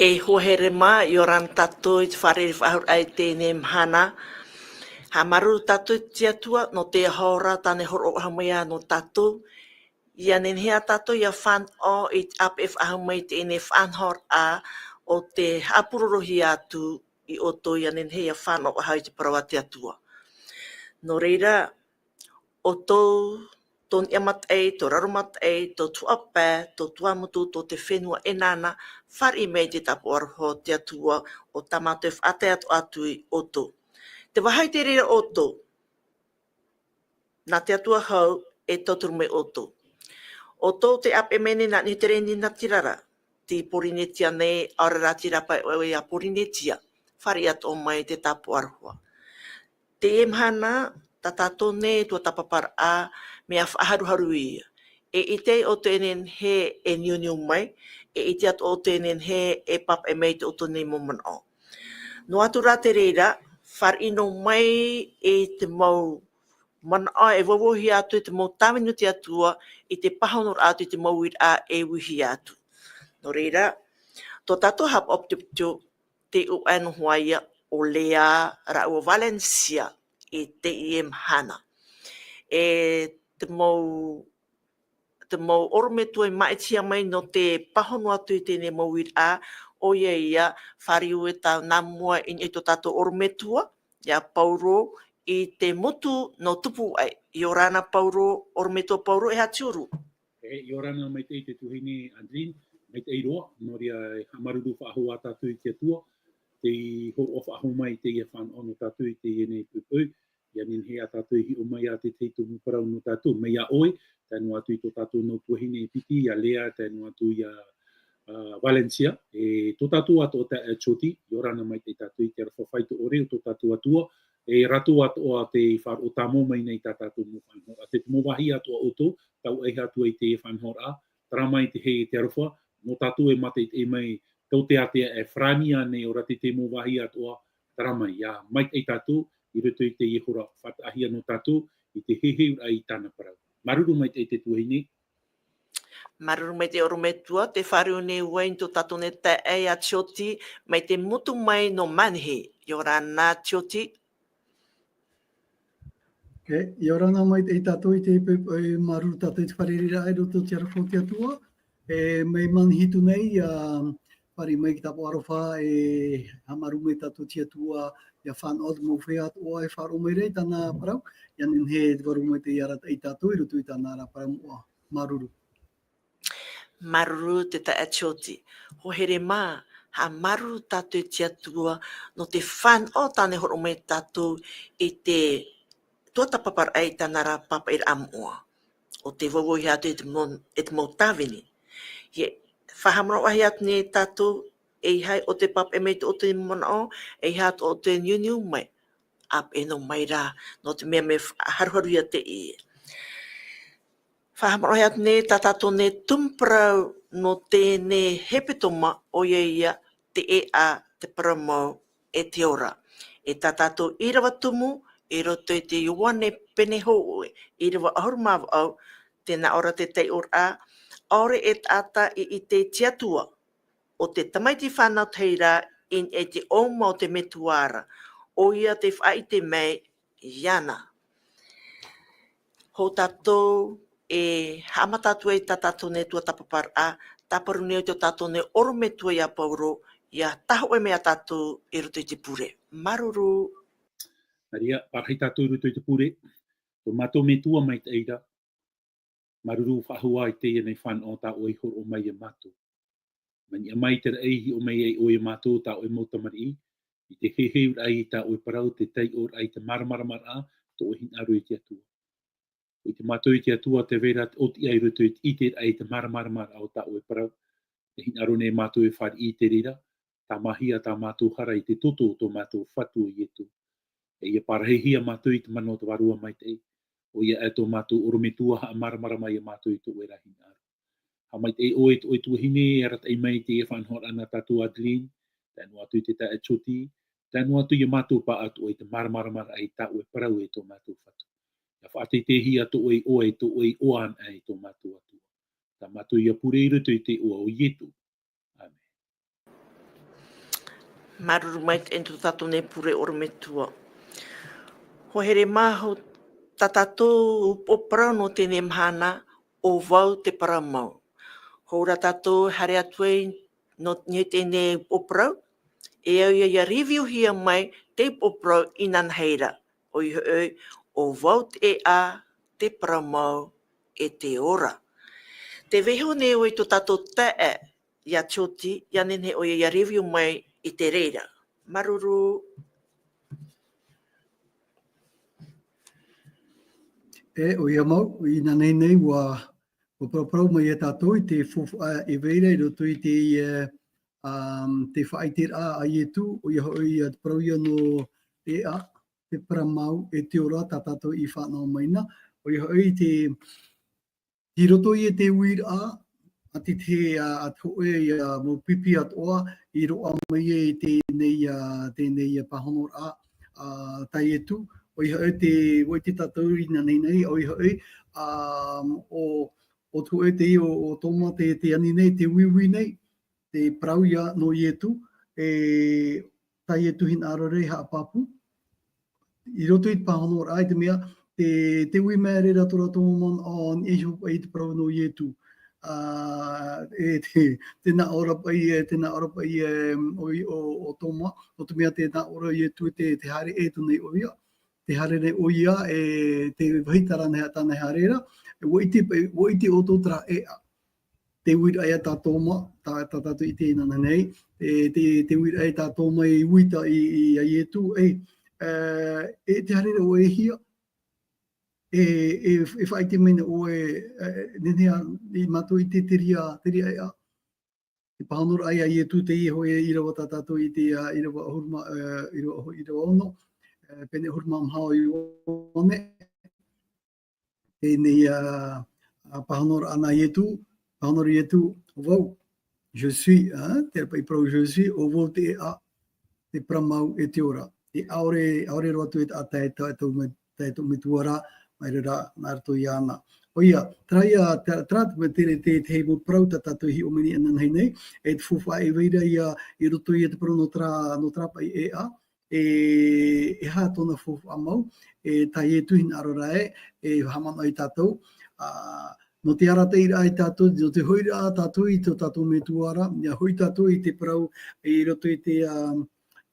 E hohere mā i o ran tātou i te wharere whahur ai tēnei mhana. Ha maru tātou tia tua no te haora tāne horo o hamea no tātou. Ia nenhea tātou ia whan o i te ape whahamei tēnei whanhor a o te hapurorohi atu i oto ia nenhea whan o ahau i te parawa tia tua. No reira, o ton iamat ei, to rarumat ei, to tuapē, to tuamutu, to te whenua enana, whari mei te tapu aroho tia tua o tamate whate atu i oto. Te wahai te rira oto, nā te atua hau e toturu me oto. Oto te ape mene nā ni te reni nā tirara, ti porinetia nei, aurara tirapa e a porinetia, whari atu o mai te tapu aroha. Te emhana, ta tātou nei tua tapapara a mea whaharuharu ia. E ite o tēnen he e niuniu mai, e ite atu o tēnen he e pap e mei te oto nei moman o. No atu rā te reira, whar ino mai e te mau mana o e wawohi atu e te mau tāminu te atua i te pahonor atu i te mau ir a e wihi atu. No reira, tō tātou hap optiptio te u anu huaia o lea ra ua Valencia e te Hana. E te mau orometua i maitia mai no te pahono atu i tēnei mau ir a o ia whariu e tā nā mua i tō tātou orometua, ia pauro i te motu no tupu ai. I o rāna pauro, orometua pauro e hatiuru. I o rāna mai te tuhine Andrin, mai te iroa, no ria e hamaruru whaahua tātou i te atua, te horo o whaahu mai te ia whan ono tātou i te ienei pupui, ia nin hea tātou hi o mai a te teitu muparau no tātou, mai a oi, tēnu atu i tō tātou no tuhine piti, ia lea, tēnu atu i Valencia, e tō tātou atu o te choti, i o rāna mai te tātou i te rawhawhaitu ore o tō tātou atua, e ratu atu o te whar o tāmo mai nei tā tātou mo whanhora. Te mowahi atu o oto, tau e atu i te whanhora, taramai te hei te arofa, no tātou e mate e mai tau te atea e whrania nei o rati te mowahi atu o taramai. Ia, mai e tātou, i rutu i te ihora whatahia no tātou, i te heheu ai tāna parau. Maruru mai te tuhine. Maruru mai te orometua, te wharu nei wain tō tātou ne te e a tioti, mai te mutu mai no manhi, i o rāna tioti. I ora nā mai te tātou i te maruru tātou i te wharerira ai roto te arafo te atua. Mei manhitu nei, whare mai ki tapo arofa e hamaru mai tātou te atua ia whanau mo whea o ai wharo mai rei tāna parau. Ia nin he waru mai te iara i tātou i roto i tāna ara parau moa. Maruru. Maruru te ta atioti. Ho here mā, ha maruru tātou i te atua no te whanau tāne horo mai tātou i te tō tapapar ai tānara papa ir amoa. O te wawohi atu e te mau tāwini. Ie, whahamara wahi atu ni tātou e hai o te papa e mei te o te mana o, e hai atu o te niuniu mai. Ap e no mai rā, no te mea me haruharu ia te i. Whahamara wahi atu ni tā tātou ne tumparau no tēne hepetoma o ia te e a te paramau e te ora. E tā tātou i rawa tumu, i roto i te iwane pene hoi, i rewa ahurumāwa au, tēnā ora te tei ora, aore e tāta i te tiatua, o te tamaiti whanau teira in e te oma o te metuara, o ia te whai te mei, iana. Ho tātou e hamatatua i tā tātou ne tua tapapar a, taparu neo te tātou ne oro metua ia pauro, ia taho e mea tātou i roto i te pure. Maruru! Aria, parhai tātou ruto i te pure, tō mātou me tua mai te eira, maruru whahua i te nei whan o tā oi horo o mai e mātou. Mani a mai te reihi o mai e oi e mātou tā oi mautamari i te heheur ai tā oi parau te tei or ai te maramaramara a, tō oi hin aru i te atua. I te mātou i te atua te vera o ti ai ruto i te ai te maramaramara o tā oi parau, te hin aru nei mātou e whari i te rira, tā mahia tā mātou hara i te toto tō mātou whatu i etu. E ia parahehia mātou i te mano te warua mai te o ia e tō mātou orometua ha maramara mai e mātou i tō e rahi ngāru. Ha mai te oe tō e tuahine e arat ei mai te e whanhor ana tātou Adeline, tēnu atu i te tae choti, tēnu atu i mātou pa atu o i te maramaramara ai tā oe parau e tō mātou whatu. Ia whaate te hia tō oe oan ai tō mātou atua. Tā mātou ia pure i ruto i te oa o ietu. Amen. Maruru mai te entu tatu ne pure o me tua. Ho here maho tatatou opra no te ne mhana o vau te paramau. Ho ura tatou hare atuei no nye te ne opra. E au ia review hia mai te opra inan heira. O o vau te a te paramau e te ora. Te veho ne o i to tatou tae ia choti, ia nene o ia review mai i te reira. Maruru. O ia mau, i nā nei wa prau mai e tātou i te e veira i roto i te whaiter a i e tū, o ia hoi a prau ia no e a, te paramau e te ora tā tātou i whanau maina. O ia hoi i roto i e te uir a, ati te atoe i mo pipi atoa, i roa mai e tēnei pahonor a tai e tū. O iha o te tātou i nā nei, o iha o tu e te i o toma te ani nei, te wiwi nei, te prau ia no i etu, tai e tu hin arore ha papu. I roto i te pahonor ai te mea, te wi mea re rato rato mon on e hopa i te prau no i etu. Tēnā ora pai o toma, o te mea tēnā ora i etu te hare e tu nei o ia. Te hare nei o ia te wahitara nei tāna harera, wo iti o tō tra e a. Te wira e tā tōma, tā tātou i tēnana nei, te wira e tā tōma i wita i a ietu, te harera o e hia, e whaite mene o nenea i mato i te teria e a. Te pahanora ai a ietu te iho e irawa tā tātou i te irawa hurma, irawa ono, pene hurma mhao i one, tēnei pahanora ana ietu, pahanora ietu, vau, je suis, te pai prau je suis, o vau te a, te pramau e te ora. Te aore roatu e a tātou me tuara, mai rera nā rato i ana. O ia, trāt me te hei prau tātou hi o meni anan hei nei, e te fuwha e veira i roto i te prau no trapa i e a, e hā tōna fuwha mau, e tai e tuhin arorae, e hamana i tātou. No te ara te ira i tātou, no te hoira a tātou i tō tātou me tuara, ia hoi tātou i te prau i roto i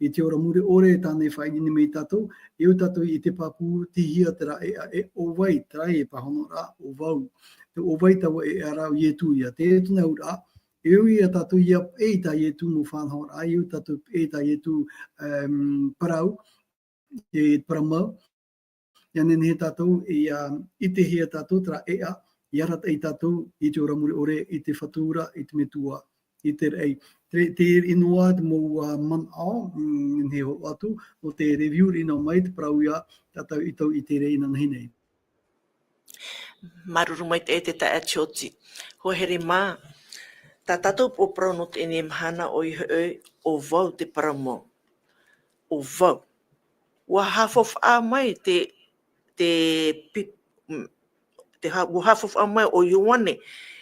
te ora mure ore tānei whainini me i tātou, e o tātou i te papu tihia tera e o wai, tera e pahonora o vau. Te o wai tawa e arau i e tu ia, te e tuna ura, e o ia tātou ia e ta i e tu no whanhora, e o tātou e ta i e tu parau, e paramau, ia nene he tātou i te hea tātou tera e a, i arata i tātou i te ora mure ore, i te whatura, i te metua, i te rei. Te inoa te mō man ao, he ho atu, o te review ino mai te prau ia, tātou i tau i te rei nana hinei. Maruru mai te tae choti. Ho here mā, tā tātou o prau no te ene mhana o i o vau te paramo. O vau. Wa half a mai te half of a mai o Ioane,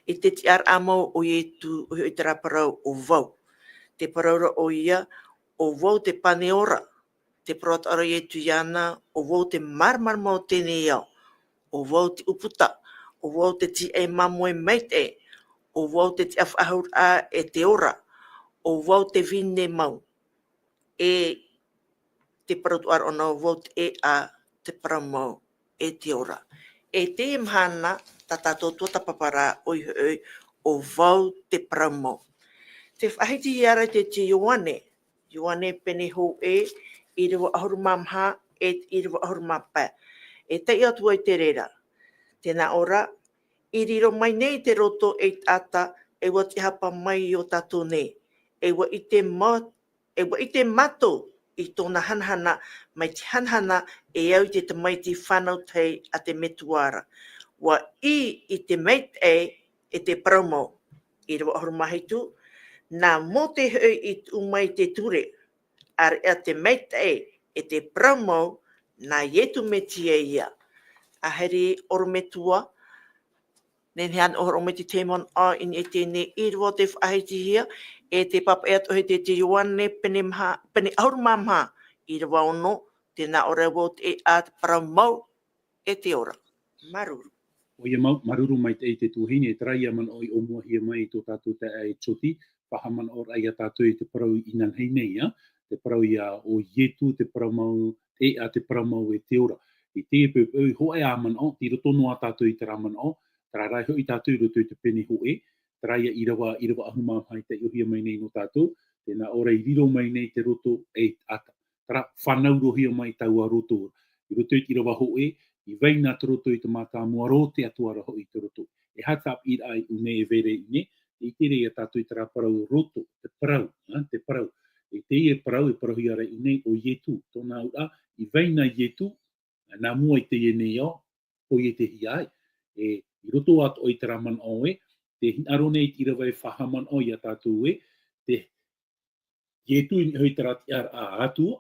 i te tiar amau o i tu o i te raparau o vau. Te paraura o ia, o vau te paneora, te parot ara i tu iana, o vau te marmar mau tēne iau, o vau te uputa, o vau te ti e mamu e meit o vau te ti awhahur a e te ora, o vau te vine mau, e te parot ara o vau te e a te paramau e te ora. E te mhana, ta tātou tuata papara o vau te paramau. Te whahiti i ara te Ioane pene ho i rewa ahuruma mha i rewa ahuruma pā. E tei atua i te rera. Tēnā ora, i riro mai nei te roto e tata e wa te hapa mai o tātou nei. E wa i te mato i tōna hanhana mai te hanhana e au te maiti whanau tei a te metuara. Wa i te meit e te promo i rewa ahuruma heitu, nā mō te hui i umai te ture, ar e te meit e te promo nā ietu me tia ia. A heri orometua, nen hean orometu te mon a in e tēne i rua te whahiti hia, e te papa e atu he te Ioane pene aurumamha i ra wauno te na ora wot e at paramau e te ora. Maruru. O ia maruru mai te tuhine, e traia man oi o mua hia mai tō tātou te ai choti, whahaman o rai a tātou i te parau i nan hei nei, te parau ia o ietu, te parau mau, te parau mau e te ora. I te e hoe a man o, tira tono a tātou i te raman o, tra rai hoi tātou i roto i te pene hoe, traia i rawa ahuma mai te uhia mai nei no tātou, tēnā ora i riro mai nei te roto e ata. Tra whanau rohia mai tau a roto. I roto i rawa hoe, i veina te roto i te mata mua rote atuara ho i te roto. E hatap i ai une e vere i ne, i tere i tātou i te raparau roto, te parau. E te i e parau hi ara i ne o ietu, tōna ura, i veina ietu, nā mua i te i nei o, o i te hi ai. E i roto atu o i te raman oe, te arone i tira vai whahaman o i a tātou e, te ietu i hoi te rati ar a atua,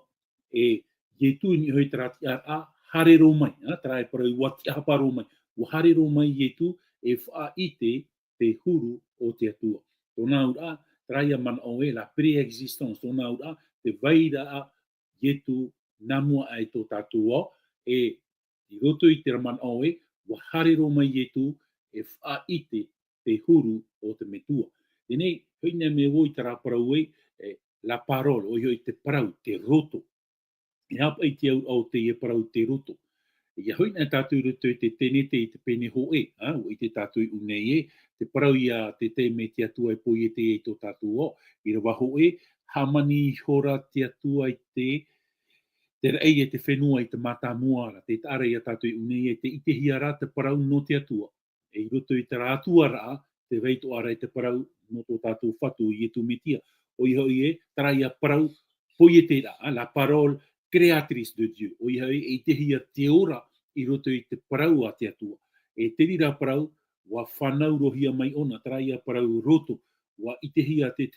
e ietu i hoi te rati ar a harero mai, trai parau wati ahaparo mai. O harero mai ietu e wha ite te huru o te atua. Tōna ura, trai a man oe, la pre-existence, tōna ura, te vaira a ietu namua ai tō tātou o, e i roto i te raman oe, o harero mai ietu e wha ite te huru o te metua. Tēnei, hoina me o i te raparau e, la parole, o i te parau, te roto. E hapa i te au te e parau te roto. Ia hoina tātou roto i te tenete i te pene hoe, o i te tātou i unei e, te parau ia te te me te atua e poi e te e tō tātou o. I rawa hoe, hamani hora te atua i te rei e te whenua i te mata muara, te tare ia tātou i unei e te ite hiara te parau no te atua. E i roto i te rātua rā, te veito ara i te parau no tō tātou whatu i e tu metia. O i hoi e, tara ia parau poi e te rā, la parole créatrice de Dieu. O ia e te hia te ora i roto i te parau a te atua. E te rira parau, wa whanau rohia mai ona, tara ia parau roto, wa i te hia te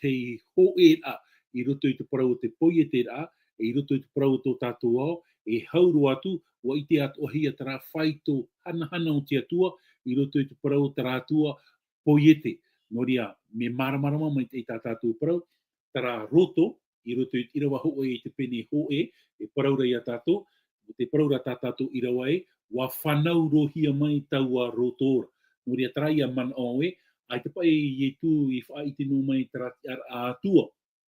ho e rā, i roto i te parau te poi e te rā, e i roto i te parau tō tātou au, e hauru atu, wa i te atu hia tara whaito hana o te atua, i roto i te parau tara atua poi e te. Noria, me maramarama mai te tātou parau, tara roto, i roto i rawa hoe i te pene hoe, e paraura i a tātou, te paraura tātou i rawa e, wa whanau rohia mai tau a rotora. Noria trai a man oe, ai te pai i tu i whai te no mai tarati ar a atua,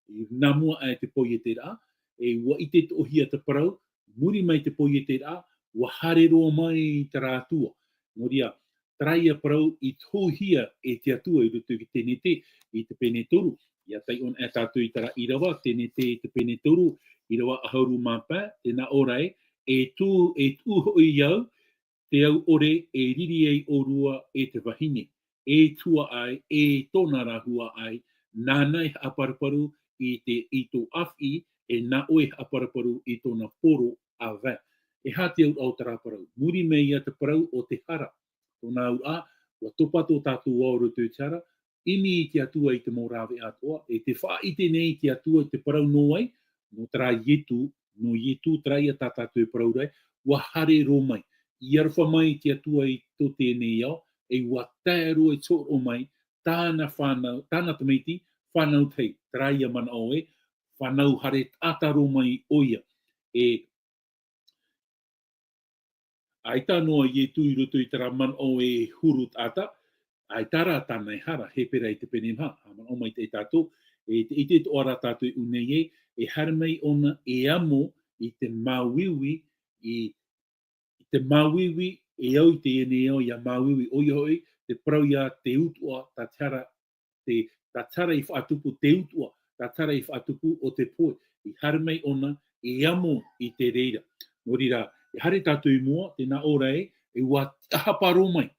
i namua ai te poi e te rā, e wa i te ohia te parau, muri mai te poi e te rā, wa harero mai te rā atua. Noria, trai a parau i tōhia e te atua i roto i te nete, i te pene toru. Ia tai on e tātou i tara i rawa, tēne te pene toru, i rawa ahauru māpā, tēnā orai, e tū hoi iau, te au ore e riri ei orua e te wahine. E tua ai, e tōna rahua ai, nānai aparaparu i tō awhi, e nā oe aparaparu i tōna poro a vē. E hāti au taraparau, muri me ia te parau o te hara. Tōna au a, wa topato tātou au roto i tara, imi i te atua i te morawe atoa, e te wha i te nei te atua i te parau noai, no tra ietu, trai a tātātou i parau rai, wa hare ro mai. I arwha mai te atua i tō tēnei au, e wa tēro e tōro mai, tāna tameiti, whanau tei, trai a mana oe, whanau hare tātaro mai oia. E aita noa ietu i roto i tara man oe hurut ata, ai tara tānei hara, he pera i te pene mha, haman o mai te tātou, e te ora tātou i unei e, e haramei ona e amo i te māwiwi, e au i te ene au i a māwiwi, oi hoi, te parau ia te utua, ta tara i whaatupu te utua, ta tara i whaatupu o te poe, i haramei ona e amo i te reira. Norira, e hare tātou i mua, tēnā ora e wa ahaparo mai,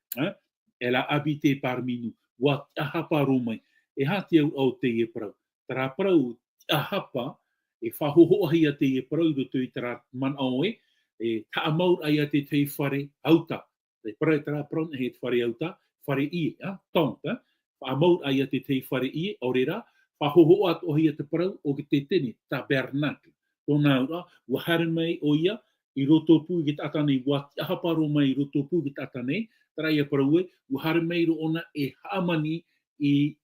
e la habite parmi nous, wa ahapa romai, e hati au te e parau. Tara parau ahapa, e whahohoahi a te e parau roto i tara man aoe, e taamaur ai a te whare auta. Te parau tara parau he te whare auta, whare ie, tonta, whaamaur ai a te whare ie, orera, whahoho at ohi a te parau o te tene, tabernacle. Tōna ura, wahare mai o ia, i roto pū i te atanei, wa ahapa romai i roto pū i te atanei, trai a paraue, uhare meiro ona e haamani i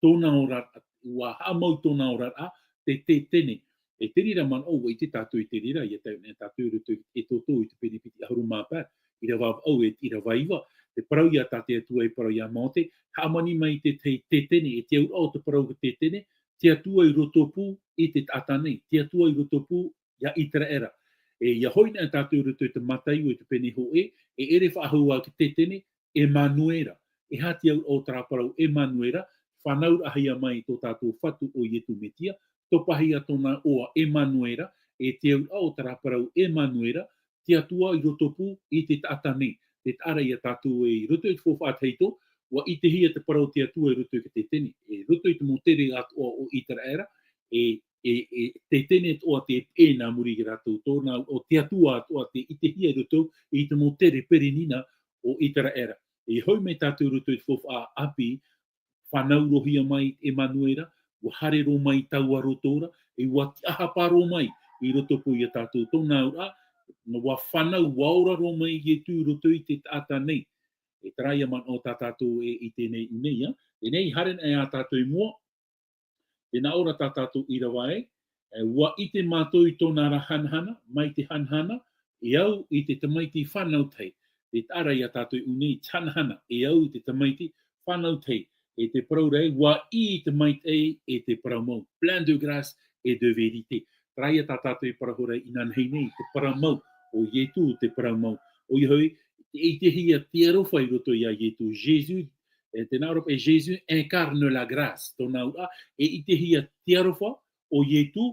tōna ora ua hamau tōna ora a, te tene. E te rira man au i te tātou i te rira, i te tātou rutu e tōtō i te penipiti ahuru māpā, i ra waw au e i ra waiwa, te parau ia tāte atua i parau ia maote, haamani mai te tene, e te au te parau te tene, te atua i rotopu i te tātanei, te atua i rotopu ia i tera era. E ia hoina tātou rutu i te matai o i te pene ho e ere whaahua ki te tene, Emanuera. E hati au o tera parau Emanuera, whanau ahia mai tō tātou whatu o Ietu Metia, topahia tōna oa Emanuera, e te au tera parau Emanuera, te atua i rotopu i te tātanei, te ara ia tātou e roto i te whawhāteito, wa i te hia te parau te atua i roto i te tene. E roto i te motere atua o itara era, te tene o te e nā muri ki rātou tōna o te atua atua te i te hia roto i te motere perenina o itara era. E hoi me tātou roto i te whawha api, whanau rohia mai Emanuera, wa hare ro mai taua rotora, e wa tiaha paro mai i roto po i a tātou tōna ura, no wa whanau waura ro mai i tū roto i te tāta nei. E traia man o tā tātou e i tēnei unei, e nei haren e a tātou i mua, e nā ora tā tātou i rawa wa i te mātou i tōna ra hanhana, mai te hanhana, e au i te tamaiti whanau tei, e tāra i a tātou i unei tanhana, e au i te tamaiti whanau tei, e te praurei, wa i te maitei e te paramau, plan de grâce et de vérité. Traia tā tātou i parahora i nanhei nei, te paramau, o Ietu te paramau, o ihoi, e te hia te arofa i roto i a Ietu, Jésus, te nāropa e Jésus incarne la grâce, tōna ura, e i te hia te arofa o Ietu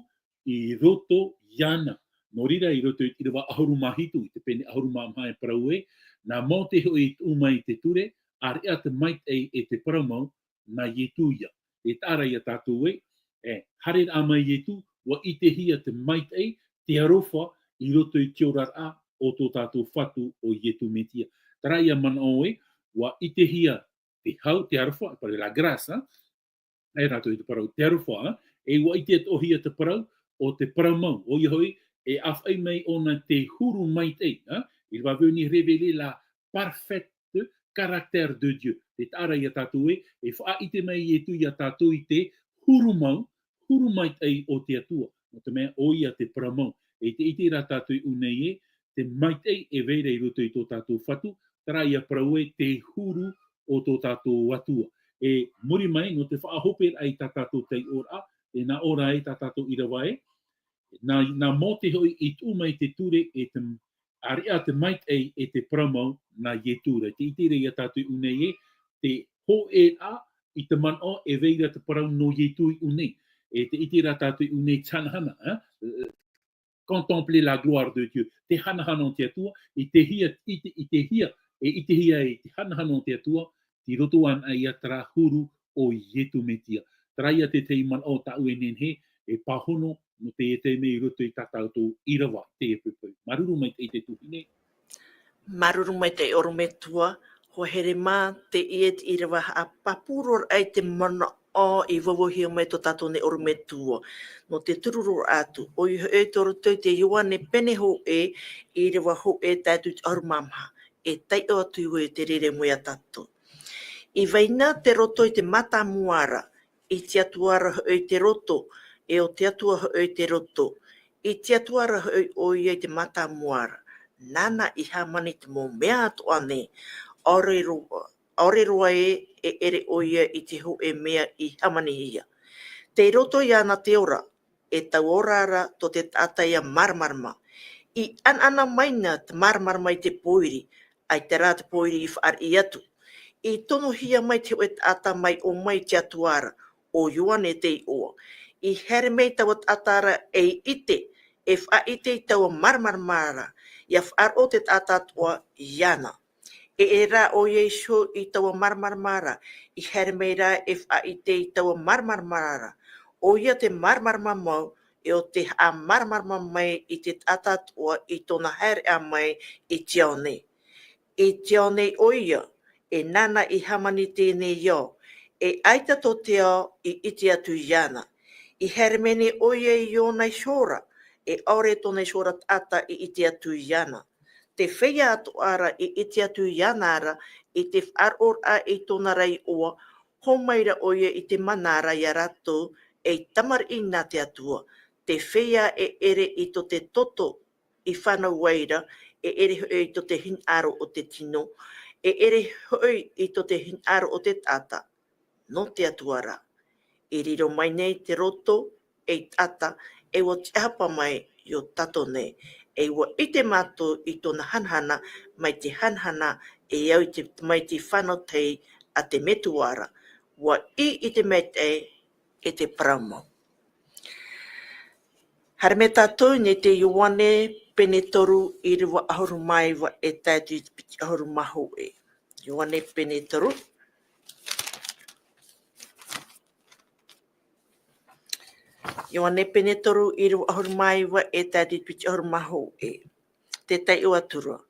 i roto iana. No rira i roto i rawa ahuru mahitu, i te pene ahuru mahamai paraue, nā mō te hoi umai te ture, ar ea te mait e te paramau na Ietu ia. E tāra ia tātou hare a mai Ietu, wa i te hia te mait te arofa i roto i te ora a o tō tātou whatu o Ietu Metia. Tāra ia mana oe, wa i te hia te hau, te arofa, pare la grasa, e rātou i te parau, te arofa, e wa i te ohia te parau, o te paramau, o ihoi, e awhai mai ona te huru mai te, il va venir révéler la parfaite caractère de Dieu. Te tāra i a tātou e wha i te mai e tu i a tātou i te huru mai te o te atua. No te mea o ia te paramau. E te iti rā tātou i unei te mai te e veire i roto i tō tātou whatu, tāra i a parau te huru o tō tātou atua. E muri mai, no te whaahoper ai tā tātou tei ora, e nā ora e tā tātou i rawa nā mō te hoi i tū mai te ture e te aria te mait e te paramau na Ietura. Te itere i a tātou unei te ho e a i te man o e veira te parau no Ietu i unei. E te itera tātou unei tanhana, contempler la gloire de Dieu. Te hanahana o te atua, i te hia e te hanahana o te atua, ti roto an ai a tara huru o Ietu Metia. Traia te te iman o ta uenen he, e pahono no te e te mei roto i tātou i rawa, te e pupui. Maruru mai te tuhine. Maruru mai te orometua, ho here mā te iet i rawa a papuror ai te mana o i wawohia mai to tātou ne orometua. No te tururu atu, o i e toro tau te Ioane Peneho i rawa ho e tātou te arumamha, e tai o atu e te rere mui a tātou. I vaina te roto i te mata muara, i te atuara i te roto, e o te atua i te roto, i te atuara o i te mata muara. Nana i hamani te mō mea atu ane, aore roa e ere o ia i te ho e mea i hamani ia. Te roto i ana te ora, e tau orara to te tata ia marmarma. I ana maina te marmarma i te poiri, ai te rā te poiri i whaar i atu. I tono hia mai te oe tata mai o mai te atuara, o Ioane te oa. I here mei tau atara e ite, e wha ite i tau marmarmara, ia whaar o te tata atua iana. E rā o Iesu i tau marmarmara, i here mei rā e wha ite i tau marmarmara. O ia te marmarma mau, e o te a marmarma mai i te tata atua i tona here a mai i tione. I tione o ia, e nana i hamani tēnei iau, e aita to te au i iti atu iana. I hermene oia i o nei shora, e aure tōnei shora tata i iti atu iana. Te whea atu ara i iti atu iana ara, i te wharor a i tōna rei oa, Homaira oia I te manara I a rato e tamar ina te atua. Te whea e ere I to te toto I whanau waira, e ere hoi I to te hin aro o te tino, e ere hoi I to te hin aro o te tata, no te atuara. I riro mai nei te roto e tata, e wa te hapa mai I o tato nei. E wa I te mato I tona hanhana, mai te hanhana e au te, mai te whanau tei a te metuara. Wa I te mete e te pramo. Hare me tātou nei te Ioane pene toru I rewa ahoru mai wa e tātou I te piti ahoru maho e. Ioane pene toru. Ioane pene toru I rewa ahoru mai wa e tātou I te piti ahoru maho e. Te tai ua turua.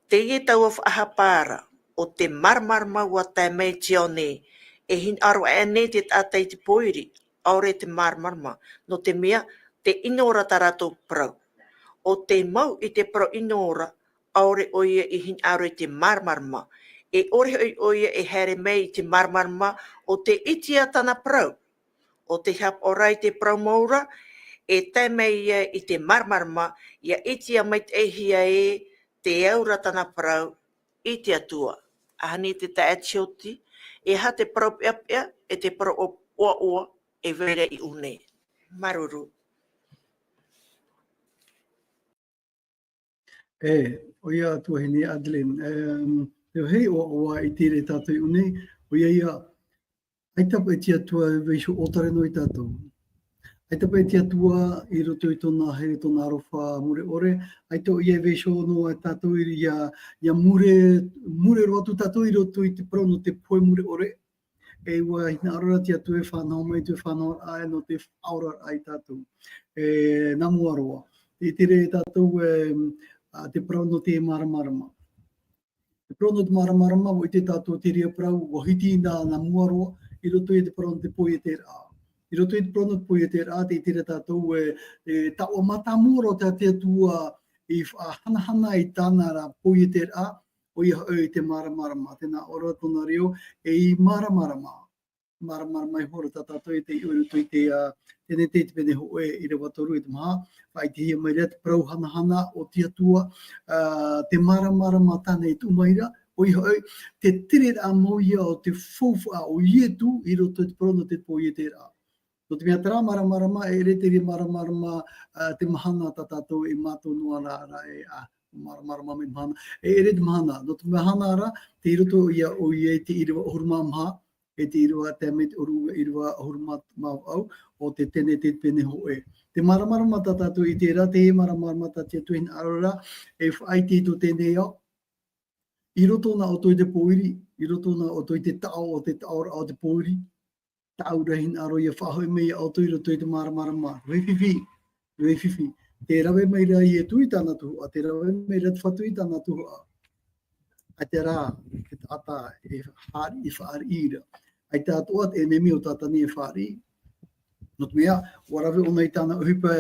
Te ie tau of ahapara o te marmarma wa tai mei tione e hin aro e ne te tātai te poiri aure te marmarma no te mea te inora tarato prau. O te mau I te prau inora aure oia I hin aro te marmarma. E ore oia e here mei te marmarma o te itia tana prau. O te hap orai te prau maura e tai mei ia I te marmarma ia itia mai te ehia e te aura tana prau I te atua. Ahani te taetioti, e ha te prau pia e te prau o oa e vere I une. Maruru. Oia atua hene Adeline. Te hei o I tere tātou I une, oia ia, ai tapa e tia tua veisho otare no I tātou. Ai tapa e tia tua I roto I tona here tona arofa mure ore, ai tau ia veisho no a tātou ia mure roatu tātou I roto I te prono te poe mure ore, e ua hina arora tia tue whanau mai tue whanau ai no te aura ai tātou. Namu aroa. I tere tātou te prono te maramarama. Te prono te maramarama o I te tātou te ria prau o hiti na muaroa I roto I te prono te poe te rā. I roto I te prono te poe te rā te tere tātou tau mata muaro te tua I hanahana I tāna rā poe te rā o I te maramarama. Tēnā ora tona reo I maramarama. Maramara mai horo tātou I te iuruto I te tēne te pene hoe I rewa toru I te maha. Whai te hia mai rea te prau hanahana o te atua te maramarama tāne I tumaira. O hoi te tere rā mauia o te fōwha o ietu I roto I te prono te po I te rā. No te mea tera maramarama e re te rea maramarama te mahana tātou I mātou noa rā maramarama me mahana. E re te mahana. No te mahana rā te roto ia o ia te iriwa ohuruma maha. E te irua te me te orua irua ahuruma mau au o te tene te pene hoe. Te maramarama tātou I te rā, te he maramarama tātou tuhin arora, e whai te to tēnei au. I roto na o toi te poiri, I roto na o toi te tau o te taura o te poiri, tau rahin aro ia whahoi mei o toi roto I te maramarama. Reififi. Te rawe mei rea I e tui tāna tuhua, te rawe mei rea te whatui tāna tuhua. Ai te rā, te tata e hari I whaari ira. Ai tā toat e nemi o tātani e whaari. No te mea, warawe o nei tāna uhipa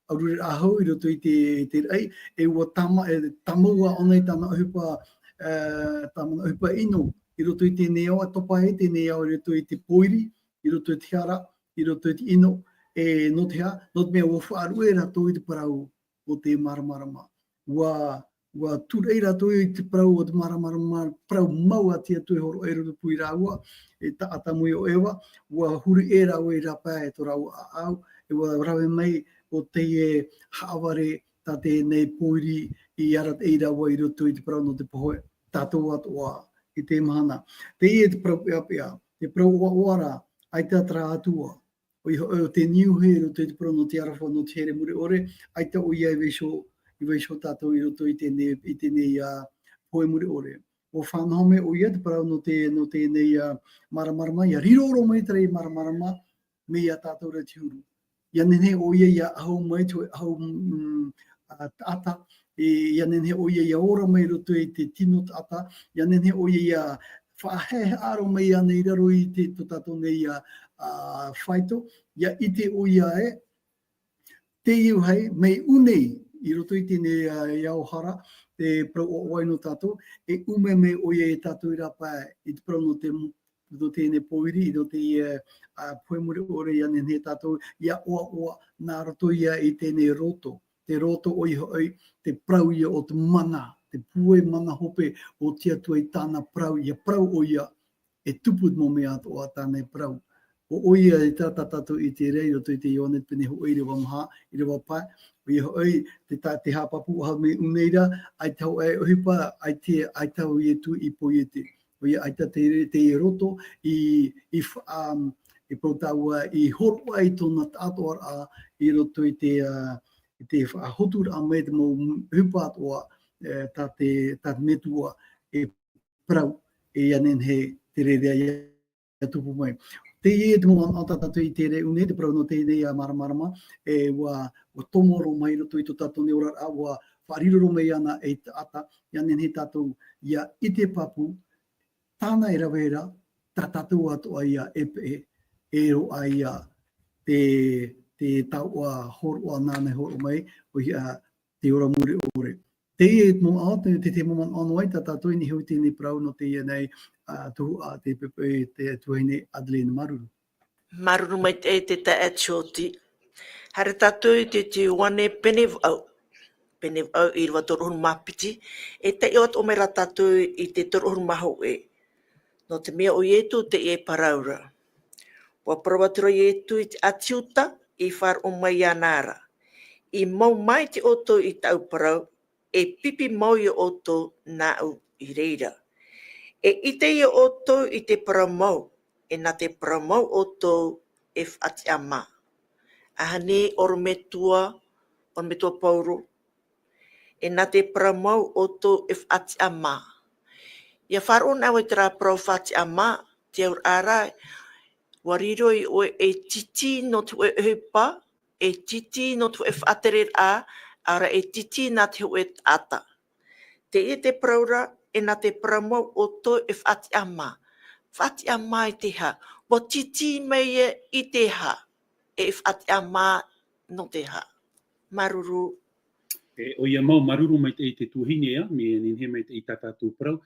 aurure ahau I roto I te rei, e ua tamaua o nei tāna uhipa ino, I roto I te neo, a topa e te neo I roto I te poiri, I roto I te hara, I roto I te ino, e no te ha, no te mea ua whaaru e rato I te parau o te maramarama. Ua turei rato I te prau o te maramarama, prau maua tia tue horo e roto pui rāua, e taatamui o ewa, ua huri e rau I rapa e to rau a au, e ua rawe mai o te e haaware ta te nei poiri I arat e raua I roto I te prau no te pohoe, tātou atoa I te mahana. Te e te prau pia, te prau oara, ai te atra atua, o te niuhe roto I te prau no te arafa no te here muri ore, ai te o ia I weisho tātou I roto I tēnei poe muri ore. O whanahome o ia te parau no tēnei maramarama, ia riroro mai tera I maramarama, me ia tātou re tiuru. Ia nene o ia ahau mai tu ahau ata, ia nene o ia ora mai roto I te tino ata, ia nene o ia whahehe aro mai ane I raro I te tātou nei whaito, ia ite o ia te iu hei, mei unei, I roto I tēnei iauhara, te prau o waino tātou, e ume me o ia e tātou I rapa I te prau no te no tēnei poiri, no te puemure ore ia nene tātou, ia oa nā roto ia i tēnei roto. Te roto oi hoi, te prau ia o te mana, te pue mana hope o tia tuai tāna prau, ia prau o ia e tupu mo mea ato a tānei prau. O oia i tata tātou i te rei, roto i te ionet pene ho i rewa maha, i rewa pai, o ia hoi te hapapu o hau me uneira, ai tau e ohipa, ai tau i e tu i poiete. O ia ai te i roto, i pautaua, i horo ai tōna tātoa a i roto i te hotur a me te mo hupa atoa tā te metua e prau e anen he te rerea ia tupu mai. Te ie te mo anta tatu i te re une, te prau no te idei a maramarama, e wa tomoro mai roto i to tatu ne ora a wa whariroro mai ana e te ata, i anen he tatu ia i te papu, tāna e rawera, tā tatu atoa ia e ro a ia te tau a horo a nāne horo mai, o ia te ora muri ore. Te ie mo ao, te mo man anoi, tā tātou ni hui tēnei prau no te ia nei, tuhu a te pepe te tuaine Adelaine Maruru. Maruru mai te ta atioti. Hare tātou i te wane penev au. Penev au i rwa torohunu mapiti. E te iot o mera tātou i te torohunu maho e. No te mea o ietu te e paraura. Wa parawaturo ietu i te atiuta i whar o mai anara. I mau mai te oto i tau parau, e pipi mau i oto nā au i reira. E ite i oto i te parau mau, e nā te parau mau oto e whati a mā. Ahane orometua pauro, e nā te parau mau oto e whati a mā. Ia wharo nā wai te rā parau whati a mā, te aur ārai, wariroi o e titi no te ue hupa, e titi no te ue whaaterer ara e titi nā te ue ata. Te e te praura, e nā te praumau o to e whati a mā. Whati a mā i te ha. Wa titi mei i te ha. E whati a mā no te ha. Maruru. O ia mau maruru mai te tuhine a, me ninhe mai te i tātātou prau.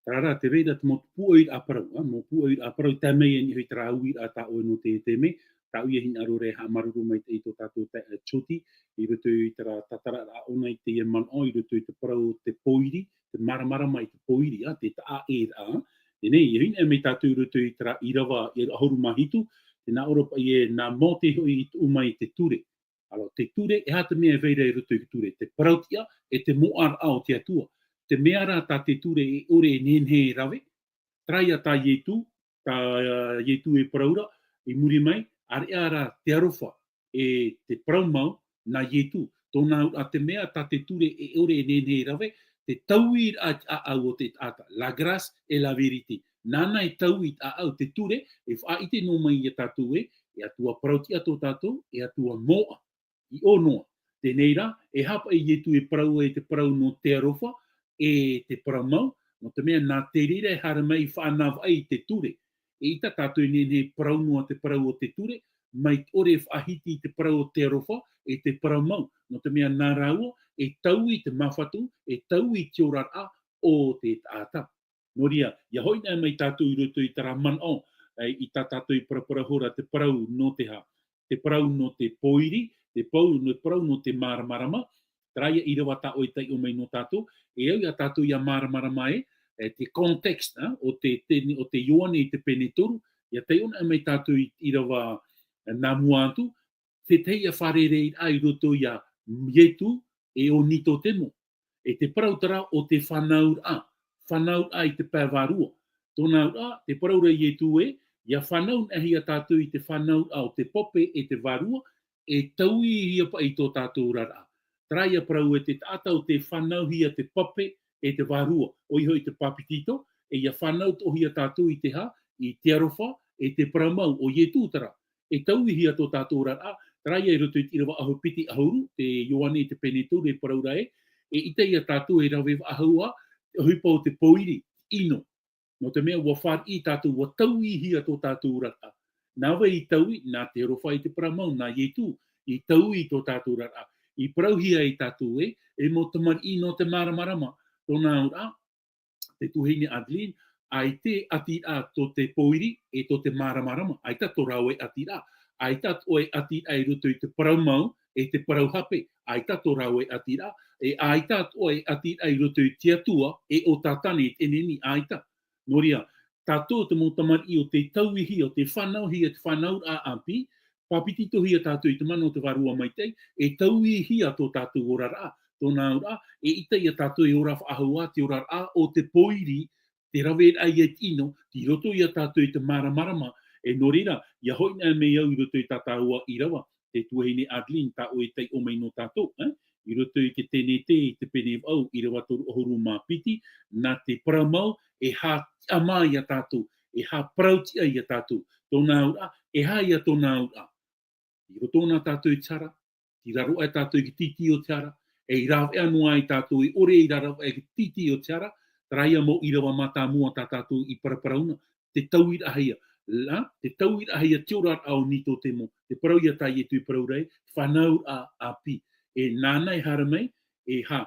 Rara te reira te mo puoir a prau, mo puoir a prau te mei ni hui trauir a tā oe no te me, tau ia hin arore ha maruru mai te i tō tātou choti, i roto i tera tatara a ona i te ia man o, i roto i te prau te poiri, te maramara mai te poiri, te ta e a, e nei, i hin e mei tātou i roto i tera irawa i ahoru mahitu, te nā oropa i e nā mō te hui i umai te ture. Alo, te ture, e hata mea veira i roto i ture, te parautia e te moar ao te atua. Te mea rā tā te ture e ore e nenhe rawe, traia tā ietu e praura, i muri mai, are ara te arofa e te praumau na ietu. Tōna a te mea tā te ture e ore e nenhe rawe, te tauir a au o te ata. La grâce et la vérité. Nāna e tauit a au te ture, e whaite no mai i a tātou e atua prauti ato tātou, e atua moa, i o noa. Tēnei rā, e hapa i ietu e prau e te prau no te arofa, e te paramau, no te mea nā te rira e hara mai whanau ai te ture. E ita tātou nene parau noa te parau o te ture, mai ore whahiti te parau o te arofa, e te paramau. No te mea nā raua, e tau i te mawhatu, e tau i te orara o te tāta. Noria, ia hoina mai tātou i roto i tara man o, i tā tātou i paraparahora te parau no te ha. Te parau no te poiri, te parau no te maramarama, traia i rewa tā oi tai o mai no tātou, e au ia tātou ia maramara mai, te context o te ioane i te penetoru, ia tai ona mai tātou i rewa nā muantu, te teia wharerei ai roto ia mietu e o nito temo. E te parautara o te whanaur a i te pēwarua. Tōna ura, te paraura i e tu e, ia whanau ahi a tātou i te whanau a o te pope e te warua, e taui hia pa i tō tātou rara. Traia parau e te tata o te whanau hia te pope e te warua. O iho i te papitito, e ia whanau to hia tātou i te ha, i te arofa, e te paramau o ie tūtara. E taui hia tō tātou rara, traia i roto i tirawa aho piti ahuru, te ioane i te penetu, re paraura e ita ia tātou e rawe ahua, huipa o te poiri, ino. No te mea ua whar i tātou, ua taui hia tō tātou rata. Nā wai i taui, nā te arofa i te paramau, nā ietu, i taui tō tātou rata. I parauhia i tātou e mo tamari i no te maramarama. Tōna ura, te tuhine Adelaine, ai te atira to te poiri e to te maramarama. Ai ta to rau e atira. Ai ta oe atira i roto i te paraumau e te parauhape. Ai ta to rau e atira. E ai ta oe atira i roto i te atua e o tatane e nini ai ta. Noria, tātou te motamari o te tauihi o te whanau hi te whanau a api, papiti tohi a tātou i te mano te warua mai tei, e tauihi a tō tātou orara, tōna ora, e ita i a tātou i ora whaahua te orara o te poiri, te rawe ai e tino, ti roto i a tātou i te maramarama, e norira, ia hoi nā mei au i roto i tātāua i rawa, te tuahine Adeline, tā o e tei o mei no tātou, i roto i te tene te, i te pene au, i rawa toru ohoru mā piti, nā te paramau, e hā ama i a tātou, e hā prauti ai a tātou, tōna ura, e hā i a tōna ura. I roto nā tātou i tara, i raro ai tātou i ki titi o tara, e i rawe anu ai tātou i ore i raro ai ki titi o tara, traia mo i rawa mata mua tā tātou i paraparauna, te tauira haia, te tauira haia te orar au nito te mo, te parau ia tai e tui parau rei, whanau a api, e nānai hara mai, e hā,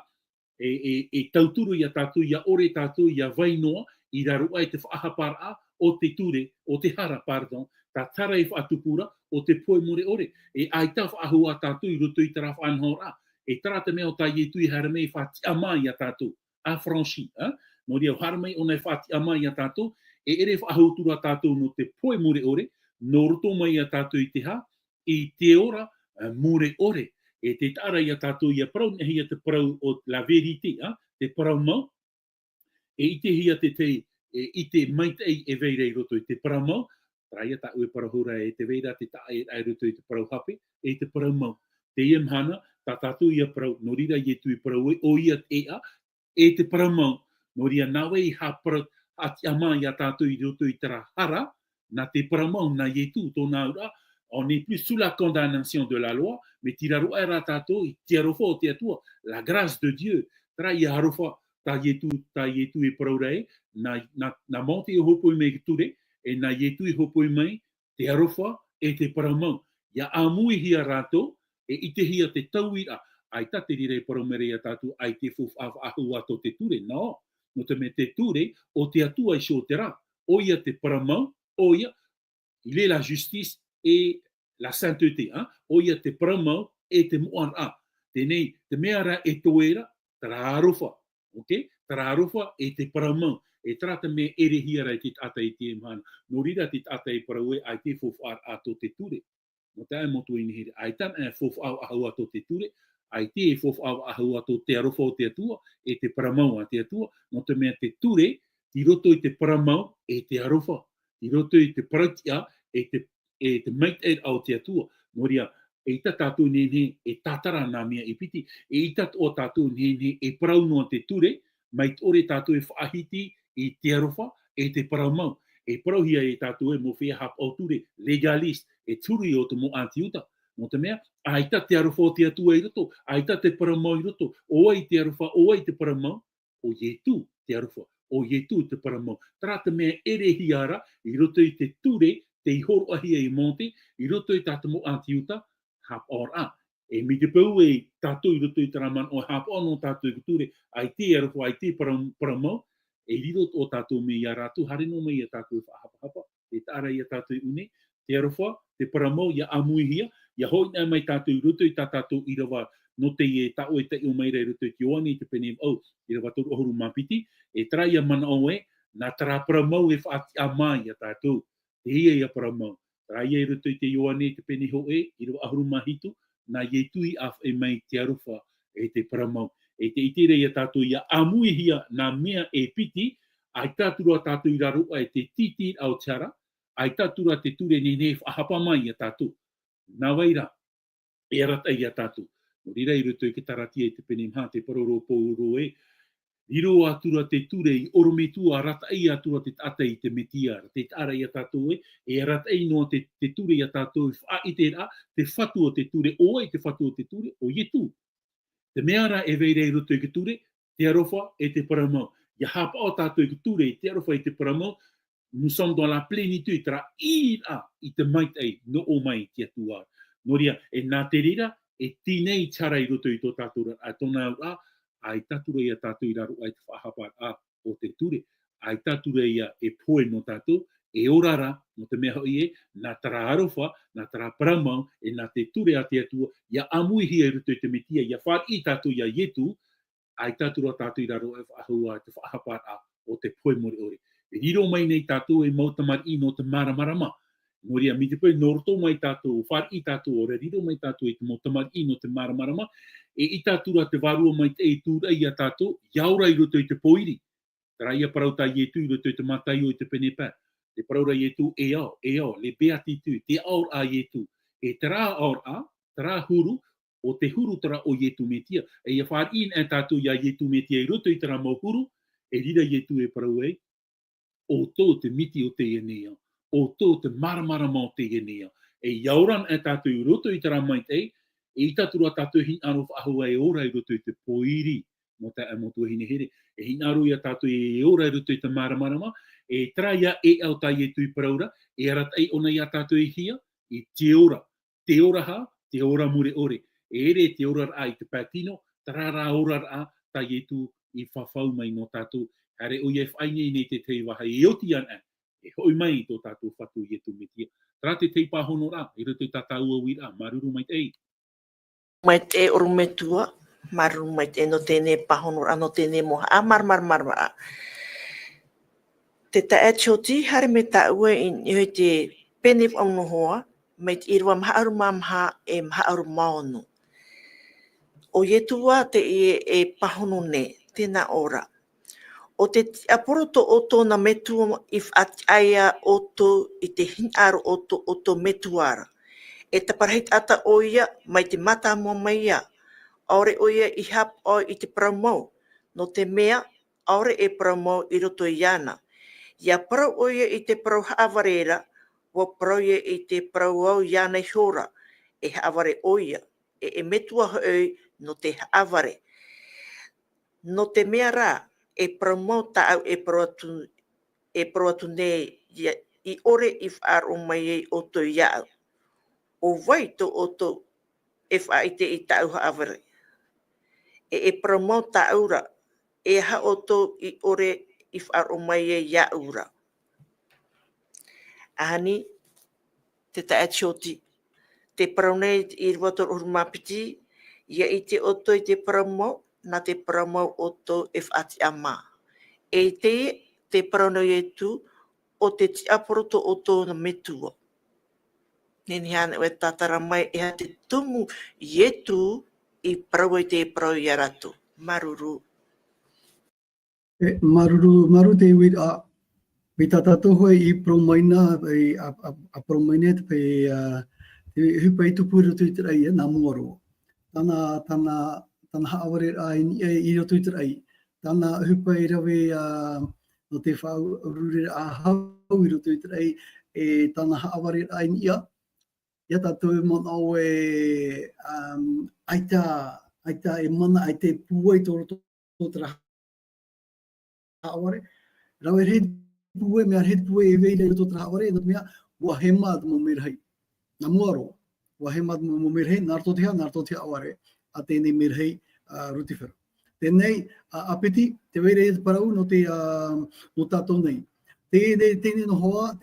e tauturu i a tātou, i a ore tātou, i a vainoa, i raro ai te whaahapara o te ture, o te hara, pardon, tā tara i whaatupura o te poe more ore. E ai tā whaahua tātou i roto i tara whanhora. E tara te mea o tā i tui hara mei whati amai a tātou, a franchi. No ria hara mei o nei whati amai a tātou, e ere whaahutura tātou no te poe more ore, no roto mai a tātou i te ha, i te ora more ore. E te tara i a tātou i a parau, nehi a te parau o la verite, te parau mau, e i te hia te te, i te maitei e veira i roto i te parau mau, traia ta ue parahura e te veira te tae ai roto i te parau hape, e te parau mau. Te ia mhana, ta tātou i a parau, no rira i e tui parau e, o ia ea, e te parau mau, no ria nawe i ha parau, ati ama i a tātou i roto i tera hara, na te parau mau, na i e tu, tōna ura, on n'est plus sous la condamnation de la loi, mais tiraro era tato, tiarofo te atua, la grâce de Dieu, tra ia harofa, ta yetu e paraurei, na monte i hopo i mei ture, e na yetu i hopo i mei, te arofa e te paramau. Ia amui hia rato, e i te hia te tauira, ai ta te rire paraumere a tatu, ai te fuf ahu ato te ture, no te me te ture, o te atua i sho te ra, o ia te paramau, o ia, il est la justice, e la sainteté, o ia te paramau e te moana. Tenei, te meara e toera, tararofa, ok? Tararofa e te paramau. E trata me ere hiara i te tata i te mana. No rira te tata i paraue, ai te fofar ato te ture. No te ai motu ini here. Ai tan e fofau ahu ato te ture, ai te e fofau ahu ato te arofa o te atua, e te paramau a te atua. No te mea te ture, ti roto i te paramau e te arofa. Ti roto i te paratia, e te mate au te atua. Noria, e ita tātou nene e tātara nā mea i piti, e ita o tātou nene e parau noa te ture, mai ore tātou e whaahiti i te arofa e te parau mau. E parauhia e tātou e mo whea hap au ture, legalist, e turi o te mo antiuta. No te mea, a ita te arofa o te atua i roto, a ita te parau mau i roto, o ai te arofa, o ai te parau mau, o ietu te arofa, o ietu te parau mau. Trata mea ere hiara, i roto i te ture, te ihoro ahia i monte, i roto i tātou mo antiuta, hap ora. E mi te pau e tātou i roto i taraman, o hap ono tātou i kuture, ai te arofa, ai te paramau, e riro o tātou me ia rātu, hare no me ia tātou whaahapa, e tāra ia tātou i une, te arofa, te paramau, ia amuihia, ia hoi nai mai tātou i roto i tātou i rawa, no te e tau e te umeira i roto i te oani, te pene au, i rawa toru ohuru mapiti, e tra ia mana o e, nā tara paramau e whaati amai a tātou, te ia ia paramau. Tra ia i roto i te ioane, te pene ho e, i rawa ahuru mahitu, nā ie tui af e mai te arofa e te paramau. E te itere ia tātou ia amuihia nā mea e piti, ai tātura tātou i raro e te titi au tara, ai tātura te ture nene whahapa mai a tātou. Nā waira, e aratai a tātou. No rira i roto i ke taratia i te pene mha, te paroro pōuro e, riro atura te ture i orometua, ratai atura te tata i te metia, te tara i a tātou e ratai noa te ture i a tātou, i te ra, te whatu o te ture, o ai te whatu o te ture, o ietu. Te meara e veire i roto i ke ture, te arofa e te paramau. Ia hapa o tātou i ke ture, te arofa i te paramau, nous sommes dans la plénitude, tra ira i te maitai no o mai te atua. Noria, e nā te rira, e tinei tara i roto i tō tātou a tōna ura, ai tatura i a tātou i raro ai te whahapa a o te ture. ai tātou reia e poe no tātou, e orara, no te mea hoi e, nā tara arofa, nā tara paramau, e nā te ture a te atua, ia amuihi e ruto i te metia, ia whār i tātou ia ietu, ai tātou roa tātou i raro e whaahua te whaahapar a o te poe mori ore. E riro mai nei tātou e mautamar i no te maramarama. Noria mi te poe noroto mai tātou, whār i tātou ore, riro mai tātou i te mautamar i no te maramarama, e i tātou ra te varua mai te e tūra i a tātou, iaura i roto i te poiri. Tara ia parauta i e tū i roto i te matai o i te pene pā. Te paraura i e tū e ao, le beati tū, te aur a i e tū. E tara aur a, tara huru, o te huru tara o i e tū metia. E ia whaar in e tātou ia i e tū metia i roto i tara mau huru, e rira i e tū e parau ei, o tō te miti o te ienea, o tō te maramarama o te ienea. E iauran e tātou i roto i tara mai te, e i tātou a tātou hin aro whaahua e ora i roto i te poiri, mo te amotua hine here. E hin aro i a tātou e ora i roto i te maramarama, e tra ia e au tai e tui paraura, e arat ei ona i a tātou i hia, i te ora ha, te ora mure ore. E ere te ora a i te pātino, tarara ora a tai e tu i whawhau mai no tātou. Hare o iei whainei nei te tei waha i oti ana, e hoi mai tō tātou whatu i e tu metia. Tra te tei pāhono rā, i roto i tātau aui rā, maruru mai tei. Mai te oru me tua, maruru mai te no tēnei pahono rā, no tēnei moha, a marmarmarma. Te tae choti, hare me ta ue i hoi te pene whaunu hoa, mai te irua mahaaru mamha e mahaaru maonu. O ietua te e pahono ne, tēnā ora. O te aporoto o tōna metua i whaatia oto i te hinaro o tō metuara. E taparahit ata o ia mai te mata mua mai ia. Aore o ia i hap o i te paramau. No te mea, aore e paramau i roto i ana. Ia parau o ia i te parau haawarera, wa parau ia i te parau au iana i hora. E haaware o ia. E metua hoi no te haaware. No te mea rā, e paramau ta au e parau atu nei i ore i whaaro mai ei o tō iau. O vai tō o tō e whaite i tau haaware. E paramau ta aura, e ha o tō i ore i whaaro mai e iaura. Ahani, te tae choti, te paraunei i rwator urumapiti, ia i te oto i te paramau, na te paramau o tō e whaati a mā. E te paraunei e tū, o te tiaporoto o tō na metua. Nini hana e tātara mai e ha te tumu i e tū i parau i te parau i arato. Maruru. Maru te iwi a me tātātou hoi i promaina, a promaina te hupa i tupu roto i te rei, nā muaro. Tana haaware a i roto i te rei. Tana hupa i rawe no te whaurure a hau i roto i te rei, e tana haaware a i ia. Ia tātou mana o e aita e mana, ai te pua i tō roto te raha haaware. Rau e rei pue, mea rei pue e veire i roto te raha haaware, e mea wa he maad mo merhei. Nā muaro, wa he maad mo merhei, nā roto te haaware, a tēnei merhei ruti whera. Tēnei, apeti, te veire e parau no tātou nei. Tēnei no hoa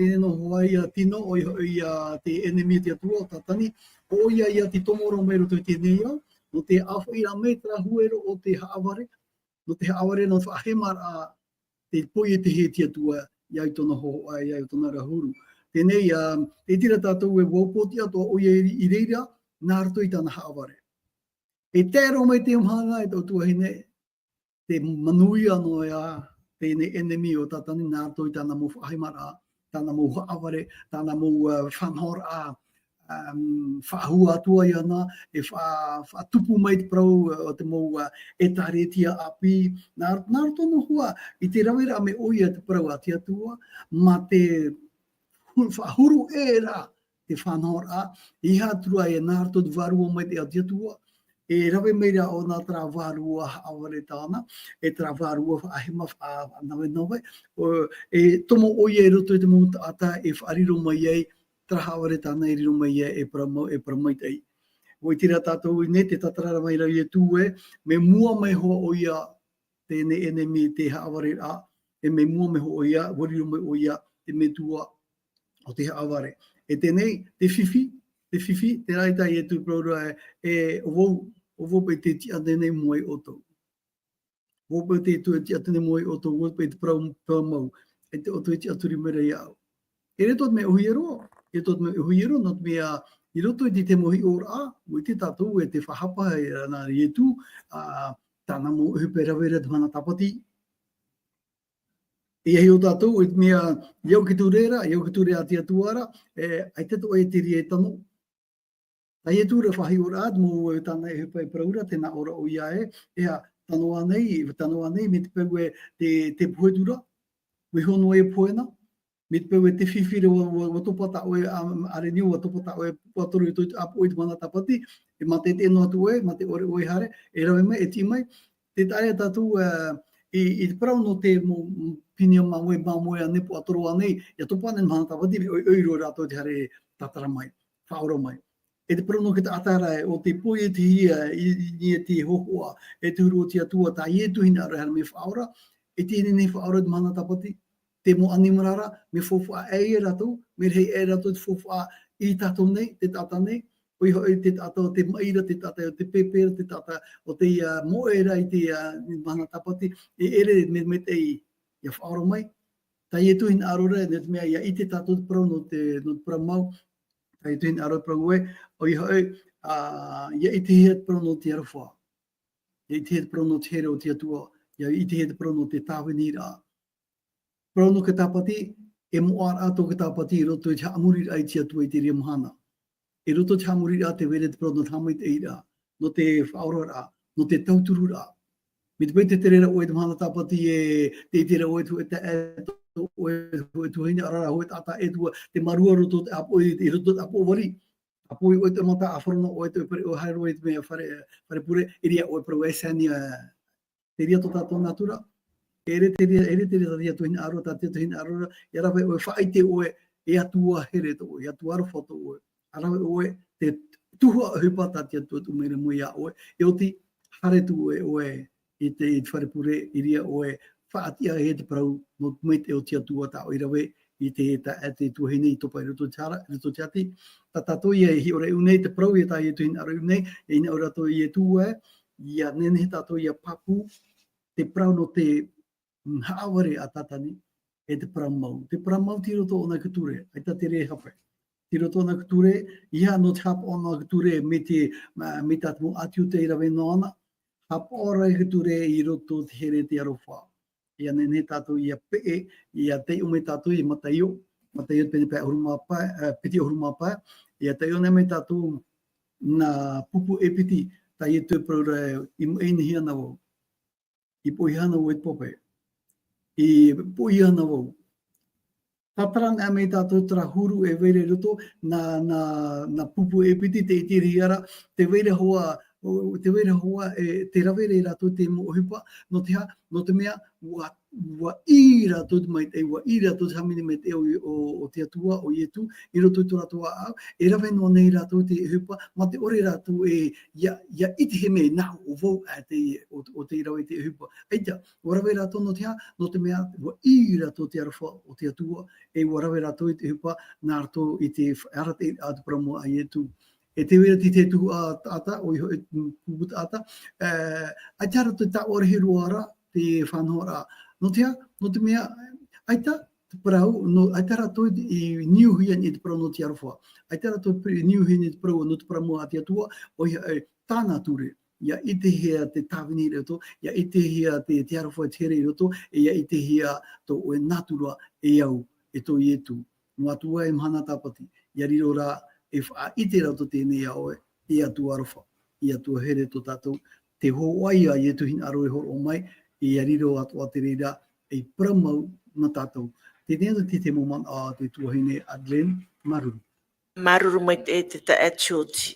i a tino o i te enemi te atua o tātani, o ia i a te tomoro mai roto i tēnei au, no te awha i rā metra huero o te haaware, no te haaware no whaahemar a te poi e te he te atua i au tona hoa, i au tona rahuru. Tēnei, te tira tātou e waupoti ato o ia i reira, nā rato i tāna haaware. E tēro mai te umhanga e tau tuahine, te manui anō e a tēnei enemi o tātani nā rato i tāna mō whaahemara, tāna mō haaware, tāna mō whanhor a whaahua atua i ana, e whaatupu mai te parau o te mō e tāretia api. Nā rato no hua, i te rawera me oia te parau a te atua, ma te whaahuru e rā te whanhor a, i hatura e nā rato te varua mai te atua, e rawe meira o nā tra wārua haaware tāna, e tra wārua ahema nawe, e tomo oia e roto i te mūta ata e whaariro mai ei, tra haaware tāna e riro mai ei e paramai tei. O i tira tātou i ne te tatarara mai rau e tū e, me mua mai hoa oia tēne enemi te haaware a, e me mua me ho ia, wariro me o ia, te me tua o te aware. E tenei, te fifi, te raita i e tu praura e o vau pe te ti atene moe o tau. Vau pe te tu ti atene moe o tau, vau pe te prau mau, e te o tu ti aturi mera i au. E re tot me uhi ero, not me a, i roto i te mohi o ra, mo i te tātou e te whahapa e rana i e tu, tāna mo uhi pera vera te mana tapati. E hei o tātou, i mea, iau ki tu reira ati atuara, ai te to e tiri e tano. Tai e tūra whahi o rāt, mo tāna e hupai praura, tēnā ora o ia ea tano anei, me te pau e te puhetura, we hono e puena, me te pau e te whiwhire wa topata oe are niu, wa topata oe watoru i tō apu i te mana tapati, e mate te eno atu oe, mate ore oe hare, e rawe mai, e ti mai, te tae tātou i te parau no te pinia mamoe a nepo atoro anei, ia topa ane mana tapati, me oiro rātou te hare tatara mai, whaoro mai. E te parau no ki te atara o te poi e te hia, i te hohoa, e te huru o te atua, ta i e tuhina ara hara me whaora, e te ene whaora te mana tapati, te mo animarara, me fofua e ratou, me rei e ratou te fofua i tātou nei, te tata nei, oi hoi te tata o te maira, te tata o te pepera, te tata o te moera i te mana tapati, e ere me te ia whaoro mai. Ta i e tuhina arora, ne te mea ia i te tātou te parau no te parau mau, ta i tuhina arora parau oe, oi hoi, ia i te hea te parau no te arawha, ia i te hea te parau no te here o te atua, ia i te hea te parau no te tāwini rā. Parau no ka tāpati, e moar ato ka tāpati i roto i te haamuri ai te atua i te ria mohana. E roto te haamuri rā te were te parau no te hamai te eira, no te whaoro rā, no te tauturu rā. Me te pai te rera oe te mohana tāpati e te tera oe tu e te eto, oe tu hini arara, oe tata e tua, te marua roto te apo i roto te apo wari. Apo i oe te mata awharona oe te pere o haere oe te mea whare pure, e ria oe parau e sani te ria to tātou natura. Ere te ria tuhina aro, tātia tuhina aro, i arawe oe whaite oe e atua here to oe, e atua aro whato oe. Arawe oe te tuhua hupa tātia tua tu mene mui a oe, e o ti hare tu oe i te wharepure i ria oe whaatia he te parau no mei te o tia tua tā oe rawe i te tuhine i topa i roto te ati. Ta tātou i e hi ore unei te parau i tā i e tuhina aro unei, e ina ora to i e tua e, ia nene tātou i a papu, te parau no te haaware a tatani e te parau mau. Te parau mau ti roto o nā kuture, ai ta te re hape. Ti roto o nā kuture, ia no te hapa o nā kuture me tātumu atiu te irawe noana, hapa ora i kuture i roto te here te arofa. Ia nene tātou ia pee, ia te ume tātou i mataio pene piti ahurumapa, ia te o me tātou nā pupu e piti, ta i te praura i mueini hiana wau. I poihana o e pope. I poihana wau. Tatarang a me tātou tara huru e veire roto na pupu e piti te itiri ara, te veire hoa te rawere rato te mo hipa, no te mea wa i rato te mai te wa i rato te hamini me te o te atua o ietu, i roto i tō rato au, e rawe no nei rato te hipa, ma te ore rato ia iti he me nau o vau o te rawe te hipa. Eita, wa rawe rato no te mea wa i rato te arawha o te atua, e wa rawe rato i te hipa, nā rato i te arate atu pramo a ietu. E te wera ti te tuhu a ata, o iho e puputa ata, ai te arato ta ore he ruara, te whanhoa rā. No te mea, aita, te parau, aita rato i niuhian i te parau no te arawha. Aita rato i niuhian i te parau no te parau a te atua, o iha tāna ture. Ia i te hea te tāwini roto, ia i te hea te arawha te here roto, ia i te hea to o e natura e au, e to i etu. No atua e mhana tāpati, ia riro rā, e wha i te rato tēnei aoe, i atu arawha, i atu here to tātou, te hoai a i etu hin aro e horo o mai, i ariro atu a te reira, e pramau na tātou. Tēnei atu te moman a te tuahine Adlen Maruru. Maruru mai te ta atioti.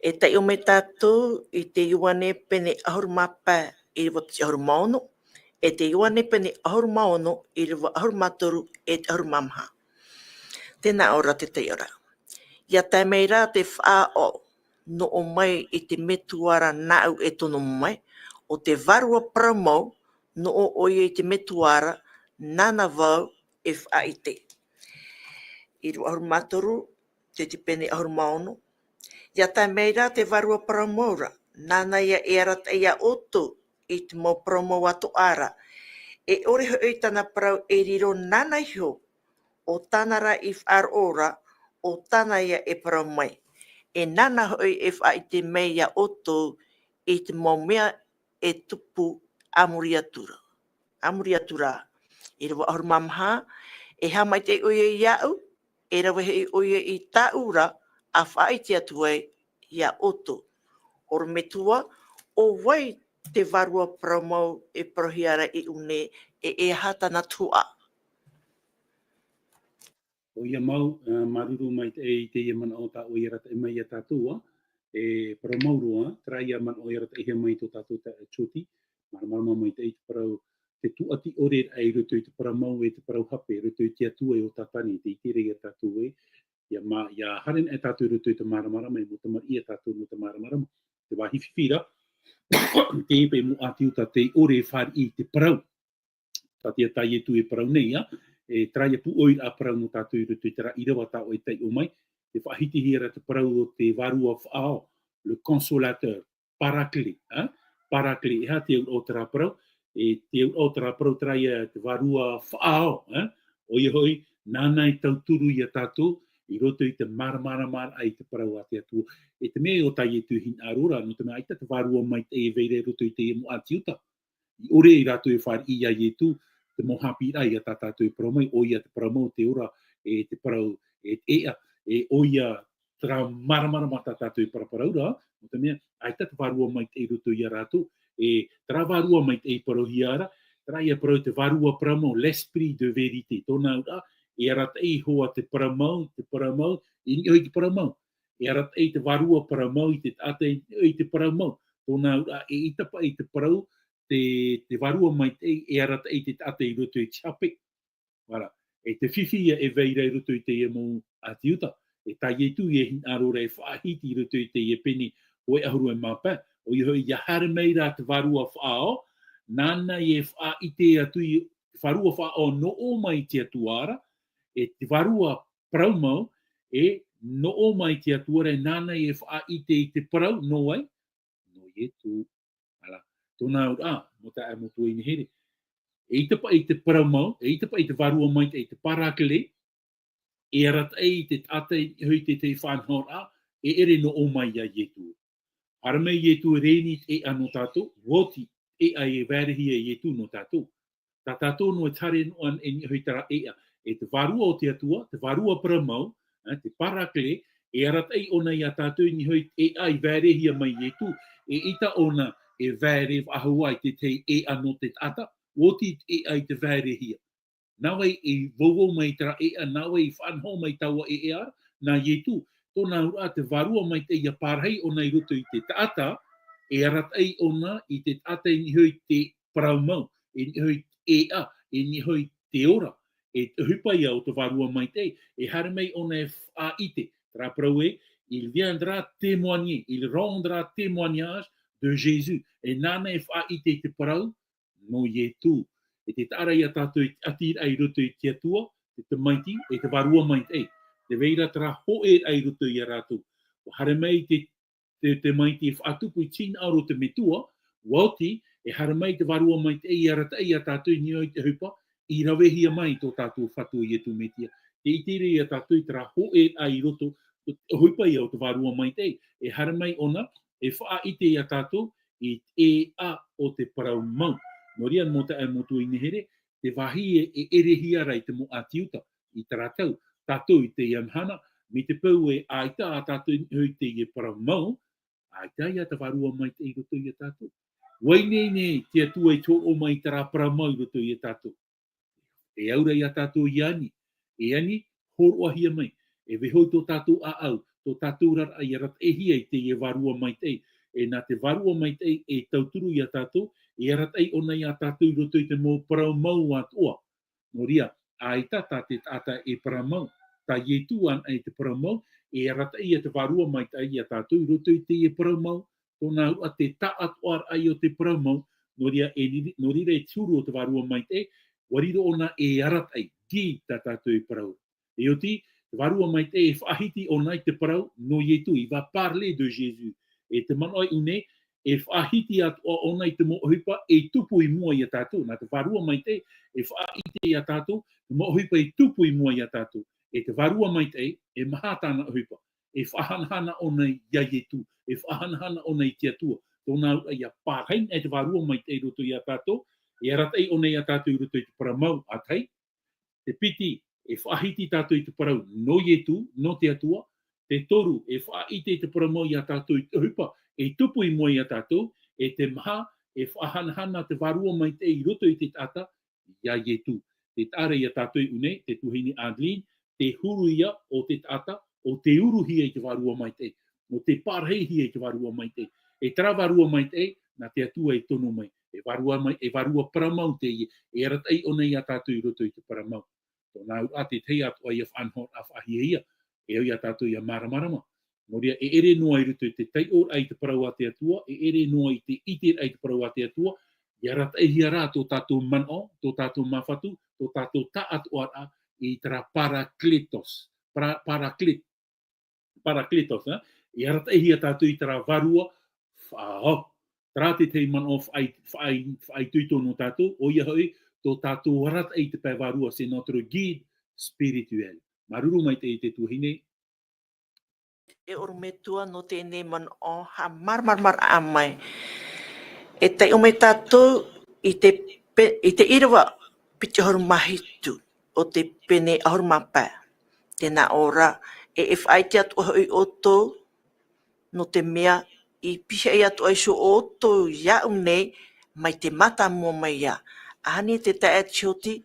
E tai o me tātou i te iwane pene ahurumapa i riwa te ahurumauno, e te iwane pene ahurumauno i riwa ahurumatoru e te ahurumamha. Tēnā ora te te ora. Ia tai mei rā te wha o no o mai i te metuara nau e tono mai, o te varua paramau no o oia i te metuara nana vau e whaite. I ru ahur matoru, te tipene ahur maono. Ia tai meira te varua promoura, nana ia e arata ia oto i te mo promo atu ara. E ore hoi tana parau e riro nana hio, o tanara i whar ora, o tana ia e parau mai. E nana hoi e whaite mei ia oto i te mo mea e tupu amuriatura. Amuriatura. I rawa ahur mamha, e hamai te oia i au, e rawa hei oia i ta ura, a whaite atu ai ia oto. Oro metua, o wai te varua promo e prohiara i une e hata na tua. O ia mau, maruru mai te ia mana o ta o ia rata e mai a tātua, e promaurua, traia man o ia rata e mai tō tātua ta chuti, marama mai te parau, te tuati ore ai rutu i te paramau e te parau hape, rutu i te atua e o tātani, te itere i a tātua e, ia haren e tātua rutu i te maramara, mai mo tamar i a tātua mo te maramara, te wahififira, te ipe mo atiuta te ore whar i te parau, tatia tai e tu e parau nei, e traia pu oi a parau no tātou i rutu i te ra i rawa tā o e tei o mai, te whahiti hira te parau o te varua whaao, le consolateur, parakli, parakli, e ha te au o te rā parau, e te au o te rā parau traia te varua whaao, o i hoi, nāna i tau turu i a tātou, i roto i te maramara ai te parau a te atua. E te mea o tai e tu hin arora, no te mea aita te varua mai te e veire roto i te e mo atiuta. I ore i rato e whare i a i tu, te mohapi rai a tātou e parau mai, o ia te parau mau te ora, e te parau e ea, e o ia tra maramara ma tātou e paraparau ra, no te mea, aita te varua mai te roto i a rato, e tra varua mai te e parau hiara, tra ia parau te varua parau mau, l'esprit de vérité, tōna ura, e arat ei hoa te parau mau, i ni oi te parau mau, e arat ei te varua parau mau, i te ate i te parau mau, tōna ura, e itapa i te parau, te varua mai te e arata e te ate i roto i chape. Wara, e te whiwhia e veira i roto i te e mo atiuta. E tai e tu e hin arora e whaahiti i roto i te e peni o e ahuru e mapa. O i hoi ia hare meira te varua whaao, nana i e wha i te atu i varua whaao no o mai te atuara, e te varua parau mau, e no o mai te atuara, nana i e wha i te parau no ai, no i e tu. Tōna ura, mo ta e motu i nihere. E itapa i te parau mau, e itapa i te varua mai te parakele, e arat e te ate hui te whanhor a, e ere no o mai a ietu. Haramei ietu reni e ano tātou, woti e ai e vērehia ietu no tātou. Tā tātou no e tare no an e hui tara e te varua o te atua, te varua parau mau, te parakele, e arat e ona i a tātou ni hui e ai vērehia mai ietu, e ita ona e vere ahua i te e ano te tata, woti e ai te vere hia. Nawe e vovo mai tera e a nawe i whanho mai taua e ar, na ietu, tōna ura te varua mai te ia parhei ona i roto i te tata, e arat ei ona i te tata i ni hui te parau mau, e ni hui e a, e ni hui te ora, e hupai au te varua mai te, e haramei ona e a ite, tra parau e, il viendra témoigner, il rendra témoignage de Jésus. E nana e wha i te parau, no ie tu. E te tara i a tātou atir ai roto i te atua, te maiti, e te varua maiti. Te veira tara ho e ai roto i a rātou. O haramei te maiti e whaatupu i tīn aro te metua, wauti, e haramei te varua maiti i a rata i a tātou ni oi te hupa, i rawehia mai tō tātou whatu i e tu metia. Te itire i a tātou tara ho e ai roto, hupa i au te varua maiti. E haramei ona, e wha ite i a tātou, i e a o te parau mau. Noria mo te motu i nehere, te wahi e erehia rai te mo atiuta i taratau, tātou i te iamhana, mi te pau e aita a tātou hui te i parau mau, aita i a te varua mai te i roto i a tātou. Wai nei te atua i tō o mai tara parau mau i roto i a tātou. E aura i a tātou i ani. E ani, horoa hia mai. E vehoi tō tātou a au, tō tātou rara i arat e hia i te i varua mai te e nā te varua mai te e tauturu i a tātou, e arat ei ona i a tātou i roto i te mō parau mau atua. Noria, aita tā te tata e parau mau, tā ietu an e te parau mau, e arat ei a te varua mai te i a tātou i roto i te e parau mau, tōna ua te taat oar ai o te parau mau, noria e tūru o te varua mai te, wariro ona e arat ai, ki ta tātou i parau. E oti, te varua mai te e whaahiti ona i te parau, no ietu, i va parler de Jésus. E te manoi une, e whaahiti at ona i te mohipa, e tupu i mua i a tātou. Nā te varua mai te, e whaahiti i a tātou, te mohipa e tupu i mua i a tātou. E te varua mai te, e mahatana hipa. E whahanhana ona i a ietu, e whahanhana ona i te atua. Tōna i a pāhain e te varua mai te roto i a tātou, e aratei ona i a tātou i roto i te paramau a tei. Te piti e whaahiti tātou i te parau no ietu, no te atua. Te toru e whaahiti te paramau i a tātou i te hupa, e tupu i mua i a tātou. E te maha e whahanhana te varua mai te i roto i te tata, ia ietu. Te tāre i a tātou i une, te tuhini Adeline, te huru ia o te tata, o te uruhia i te varua mai te, o te parhehia i te varua mai te. E tara varua mai te, na te atua i tono mai. E varua paramau te i, e aratei ona i a tātou i roto i te paramau. Tōna ua te tei atu ai a whanhot a whahia ia, e au i a tātou i a maramarama. Moria, e ere noa i roto i te teior ai te parau a te atua, e ere noa i te iter ai te parau a te atua, i aratei hia rā tō tātou mano, tō tātou mawhatu, tō tātou taatu a i tara parakletos. Parakletos, i aratei hia tātou i tara varua, tara te tei mano whai tuitono tātou, o ia hoi, tō tātou warat ei te pai varua, se notre guide spirituel. Maruru mai te i te tuhine. E oru me tua no tēnei man o ha marmarmar amai. E te ome tātou i te irawa piti horu mahitu o te pene ahoru mapa. Tēnā ora e whai te atu hoi o tō no te mea i piha i atu aiso o tō iau nei mai te mata mua mai ia. Ahani te tae tioti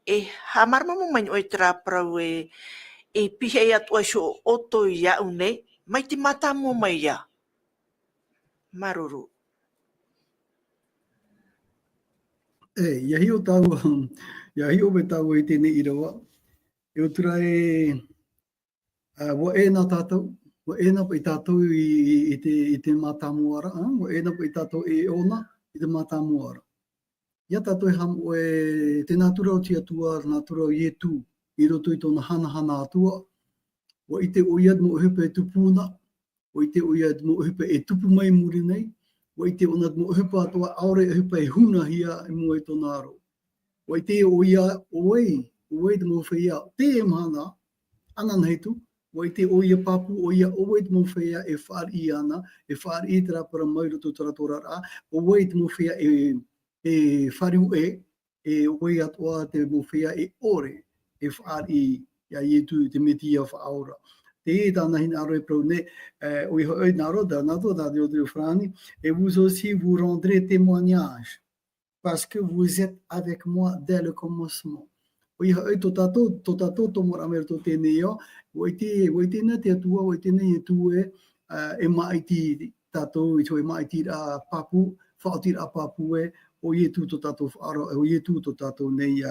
e ha marmamu mai oi te rāparau e piha i atu aiso o tō iau nei mai te mata mua mai ia. Maruru. Iahi o tau, iahi o me tau i tēnei irawa. E o tura wa e nā tātou, wa e nā pa i tātou i te mātamuara, wa e nā pa i tātou e ona i te mātamuara. Ia tātou e ham o e te nātura o tia tua, nātura o ietu, i roto i tōna hana atua, wa i te oiad mo uhipa e tupuna, wa i te oiad mo uhipa e tupu mai muri nei, wa i te onat mo uhipa atua aore uhipa e huna hia e mua i tōna aro. Wa i te oia oei te mo whia, te e mahana, anan heitu, wa i te oia papu, oia oei te mo whia e whaari ana, e whaari te rapara mai roto taratora rā, oei te mo whia e whariu e oei atua te mo whia e ore, e whaari ia ietu te meti a whaora. Te e tāna hina aro e prau ne, oi hoi nā roda, nā tō o te frani, et vous aussi vous rendrez témoignage, parce que vous êtes avec moi dès le commencement. Oi hoi tō tātou tō mora mera tō tēnei o, oi tēnei te atua, oi tēnei e tue, e maiti tātou, e maiti a papu, whaoti a papu e, o ietu tō tātou whaara, o ietu tō tātou nei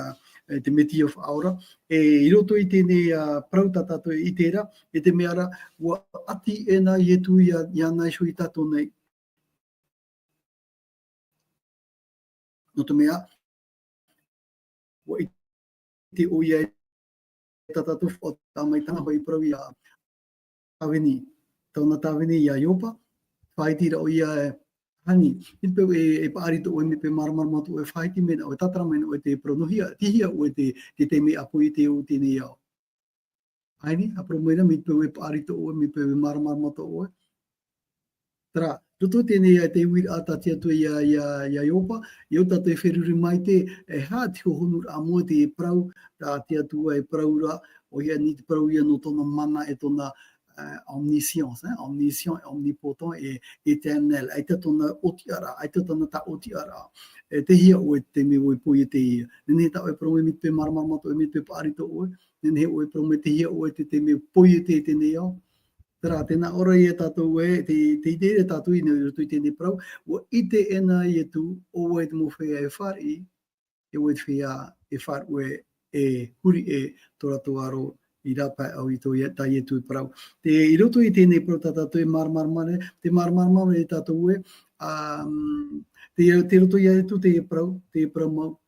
te meti o whaora. E i roto i tēnei prau tātou i tērā, e te meara, ua ati e nā ietu i anai so i tātou nei. No te mea, ua i te oia e tātou whaota mai tanga hoi prau i a Tāwini. Tauna Tāwini i a Iopa, whaitira o ia e hani, it pe e paari to me pe marmar matu e faiti me o tatara me o te pronohia tihia o te me apo i te o te nei ao. Ai a promoira me pe e paari to me pe marmar matu o. Tra, toto te nei te wir ata te atu ia Iopa, eu ta te feruri mai te e ha te honur a mo te prau ta te atu e praura o ia ni te prau ia no tona mana e tona omniscience, omniscient, omnipotent et éternel. Aita tona otiara, aita tona ta otiara. Te hia o te me o poi te hia. Nene ta o promo mit pe marmamato e mit pe parito o. Nene o promo te hia o te me poi te neo. Tera tena ora ia tātou e, te tere tātou i neu tu te ne prau. O ite ena i tu o e te mo whea e whari, e o e te whea e whari e huri e torato aro i rapa au i tō ta i tu prau. Te i roto i tēnei prau tātou e marmarmane, te marmarmane e tātou e, te roto i tu te prau mau.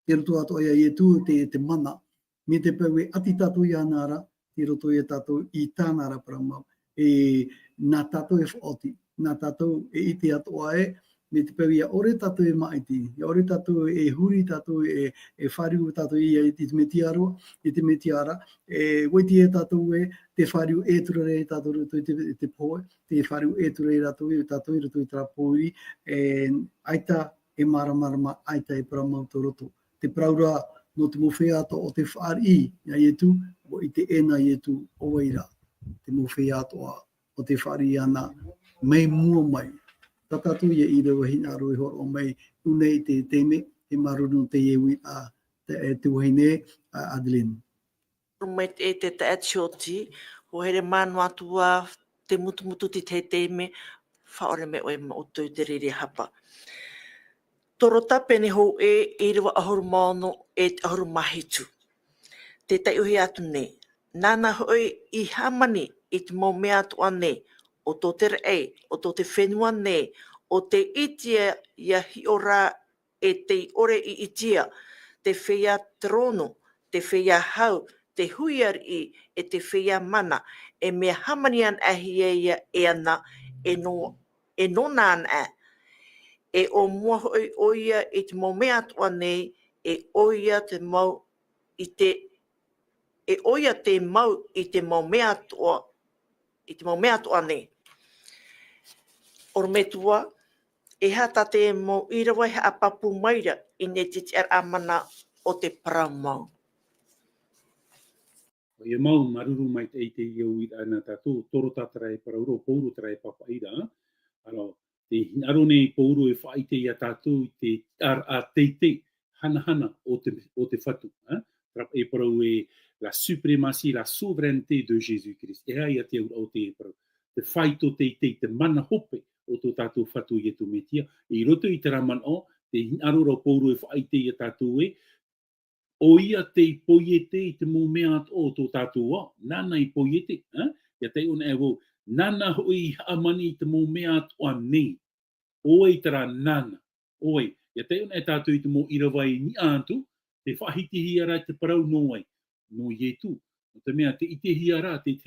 te roto ato ia e tu te mana, me te pau e ati tātou i anara, te roto e tātou i tānara paramau. Nā tātou e whaoti, nā tātou e iti atoa me te pau ia ore tātou e maiti, ore tātou e huri, tātou e whariu tātou ia i te metiaro, i te metiara, waiti e tātou te whariu e turare e tātou ruto i te poe, te whariu e turare e tātou i ruto i trapoi, aita e maramarama, aita e paramau to roto. Te praura no te mowhea ato o te whaari ia ietu, o i te ena ietu o waira. Te mowhea ato o te whaari ana, mei mua mai. Tatatu ia i rewa hina aroi horo o mai unei te teme, te marunu te iwi a te wahine a Adeline. Mai te te atioti, o here manu atua te mutu te teme, whaore me oe ma o tui te riri hapa. Toro tapene hou e rewa ahuru maono e te ahuru mahitu. Te tai uhi atu nei. Nana hoi i hamani i te mau mea atu ane, o tō te rei, o tō te whenua nei, o te itia ia hi ora e te ore i itia, te whia trono, te whia hau, te huiari e te whia mana, e mea hamani an ahi e ana, e nona an e o mua hoi oia i te mau mea atua nei, e oia te mau i te mau i te mau mea atua nei. Oro me tua, e hata te mo irawa he apapu maira i ne te te amana o te paramau. O ia mau maruru mai te eite iau i ana tātou, toro tātara e parauro, pouro tara e papa ira. Aro, te hinaro nei pouro e whaite i a tātou i te a teite hana o te whatu. Trap e parau e la suprematie, la souveraineté de Jésus-Christ. E hai a te au te e parau. Te whaito teite, te mana hope o tō tātou whatu i e tu metia. I roto i te raman o, te hinaro rau pouro e whaite i a tātou o ia te poiete i te mōmea o tō tātou a, nana i poiete, ia te ona e wau, nana hoi amani i te mōmea o nei, oe i tara nana, oe, ia te ona e tātou i te mō irawai ni ātu, te whahitihi ara te parau noai, no ietu, o te mea te itehi ara, te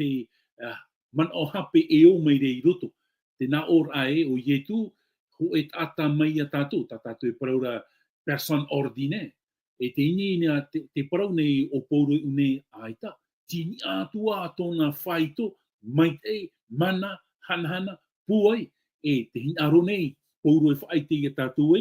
man o hape e o mai rei roto, te nā or ae o ietu, ho e tata mai a tātou, ta tātou e parau ra person ordinaire, e te ini te parau nei o pouro unei aita. Tini atua tōna whaito, mai te mana, hanahana, puai, e te hinaro nei, pouro e whaite i a tātou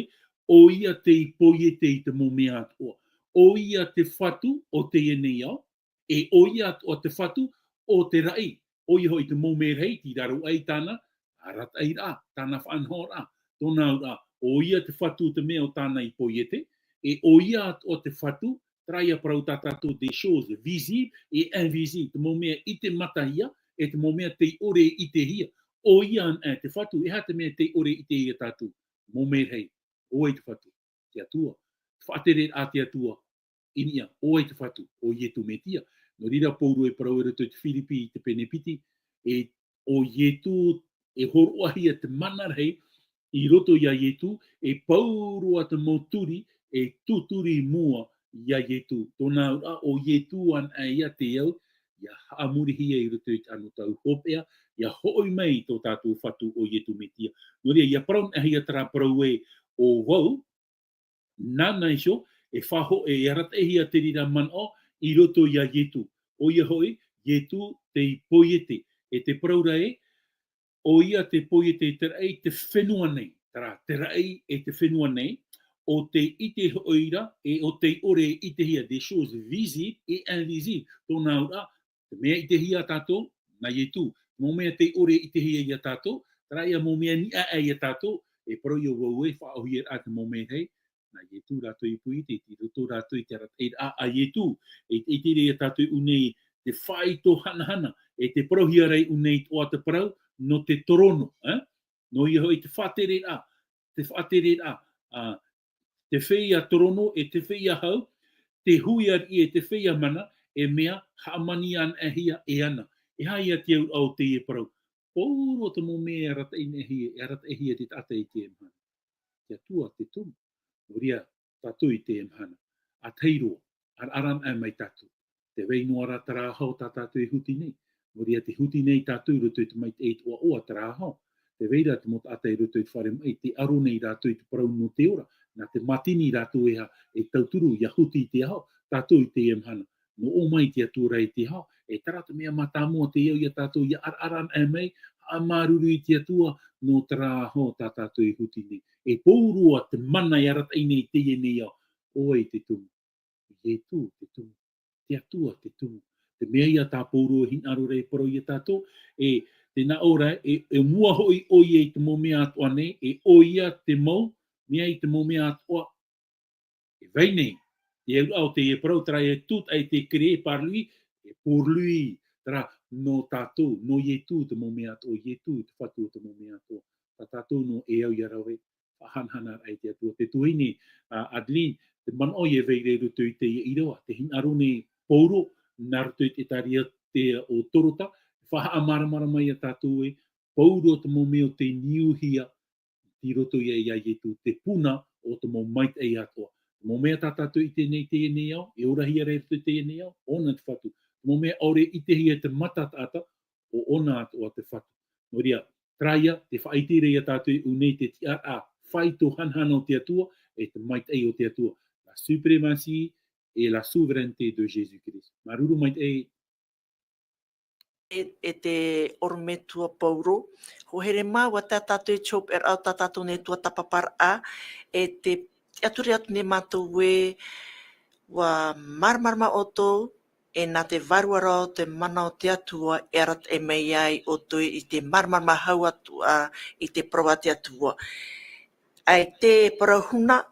o ia te poiete i te mōmea atua. O ia te whatu o te enei au, e o ia o te whatu o te rai. O ia hoi te mōmea rei, ti raro ai tāna, arata i rā, tāna whanhora, tōna ura, o ia te whatu te mea o tāna i poiete, e o ia o te whatu, traia parau tātātou des choses visibles et invisibles. Te mōmea i te matahia, e te mōmea te ore i te hia. O ia te whatu, e ha te mea te ore i te hia tātou. Mōmea hei, o e te whatu, te atua. Whaatere a te atua, inia, o e te whatu, o ietu metia. No rira pouro e parau e rato te Whiripi i te Penepiti, e o ietu, e horoahia te manarhei, i roto ia ietu, e pauro a te moturi, e tuturi mua ia ietu. Tōna ura o ietu an a ia te au, ia haamurihia i roto i anu tau hopea, ia hooi mai tō tātou whatu o ietu metia. Noria, ia parau ahi a tara parau e o wau, nana iso, e whaho e aratehia te rira man o, i roto ia ietu. O ia hoi, ietu te poiete. E te paraura e, o ia te poiete te rei te whenua nei. Tara, te rei e te whenua nei, o te ite oira e o te ore ite hia, des choses visibles et invisibles. Tōna ura, te mea ite hia tātou, na ietu. Mō mea te ore ite hia ia tātou, tara ia mō mea ni a ia tātou, e paro ia wau e whaohi a te mō mea hei, na ietu rātou i puite, te roto rātou i te arat a ietu, e te rea tātou unei te whaito hana, e te parohia rei unei toa te parau, no te torono, no ia hoi te whatere a, te whia torono e te whia hau, te huiar i e te whia mana, e mea haamani an ahia e ana. E hai a te au te e parau. Pōro te mō mea rata i nehia, e rata ehia te tata i te emhana. Te atua te tumu. Noria, tātou i te emhana. a teiro, ar aran ai mai tatu. Te wei noa ra tara hau ta tatu e huti nei. Moria te huti nei tatu roto i te mai te eit oa tara hau. Te wei ra te mot atai roto i te whare mai, te aro nei rato i te parau no te ora, na te matini rato e tauturu ia huti i te hau, tatu i te emhana. No o mai te atura i te hau, e tarata mea matamua te iau ia tatu ia ar aran ai mai, a maruru i te atua, no tara hau ta tatu i huti nei. E pourua te mana i arat nei te e nei au, oi te tumu. E tu, te tumu. Te atua, te tumu. Te mea ia tā pourua hin aro rei paro ia tātou, e te na ora, e mua hoi oi e te mo mea atua nei, e oia te mau, mea i te mo mea atua, e vei nei, e au te e parau tara e tūt ai te kere e parlui, e porlui, tara no tātou, no i e tū te mo mea atua, i e tū te whatua te mo mea atua, ta tātou no e au i arawe, whahanhana ai te atua, te tuini, Adeline, te man oi e vei rei rutu i te irawa, te hin aro nei pouro, nā rutu i te taria te o torota, whaha amaramara mai a tātou e, pouro te mo mea o te niuhia, ti roto ia ia i tu te puna o te mo mait ei atoa. Mo mea tātātou i te nei te nei au, e ora hia rei rutu te nei au, ona te whatu. Mo mea aure i te hia te matata o ona atoa te whatu. Moria, traia, te whaitire ia tātou i unei te ti a whaito hanhana o te atua, e te mait ei o te atua. La suprématie et la souveraineté de Jésus-Christ. Maruru mait ei. E te ormetua pauro. Ho here māua tā tātou e chop er au tā tātou ne tua tapapar a, e te aturi atu ne mātou e wa marmarma oto, e nā te varuara o te mana o te atua, e arat e mei ai o toi i te marmarma hau atua, i te proa te atua. Ai te parahuna,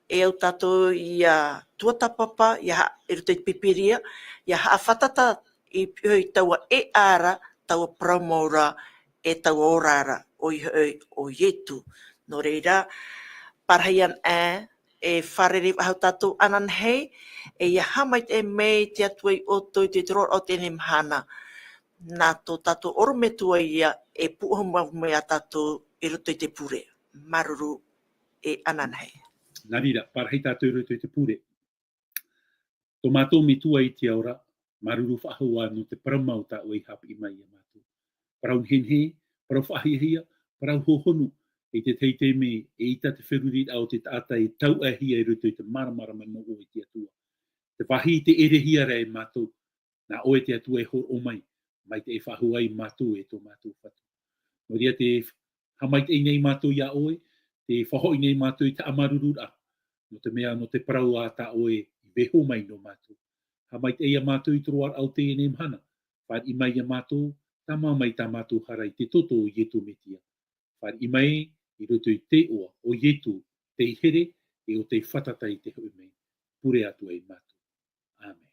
e au tātou i a tuatapapa, i a e ruto i pipiria, i a hawhatata i hoi taua e ara, taua promoura, e taua orara, o i hoi o ietu. No reira, parhaian e wharere hau tātou anan hei, e i a hamait e mei te atua i oto i te toro o te nemhana. Nā tō tātou orometua ia, e puhumau mea tātou i ruto i te pure. Maruru e anan hei. Narira, parhai tātou roto i te pure. Tō mātou me tua i te aura, maruru whahua no te paramau tā oi hapi i mai a mātou. Parau henhe, parau whahihia, parau hohonu, e te teite me e ita te whiruri au te tātai e tau ahia i roto i te maramara no o i te atua. Te wahi te erehia rei mātou, nā o e te atua e hor o mai te e whahua i mātou e tō mātou whatu. No ria te hamait e nei mātou ia oe, te whahoi nei mātou i te amarurura, no te mea no te parau a tā oe i veho mai no mātou. Hamait e ia mātou i troar au te ene mhana, whaar i mai ia mātou, tā mai tā mātou harai te toto o ietu metia. Whaar i mai i roto i te oa o ietu te here e o te whatata i te hui mei. Pure atu e mātou. Amen.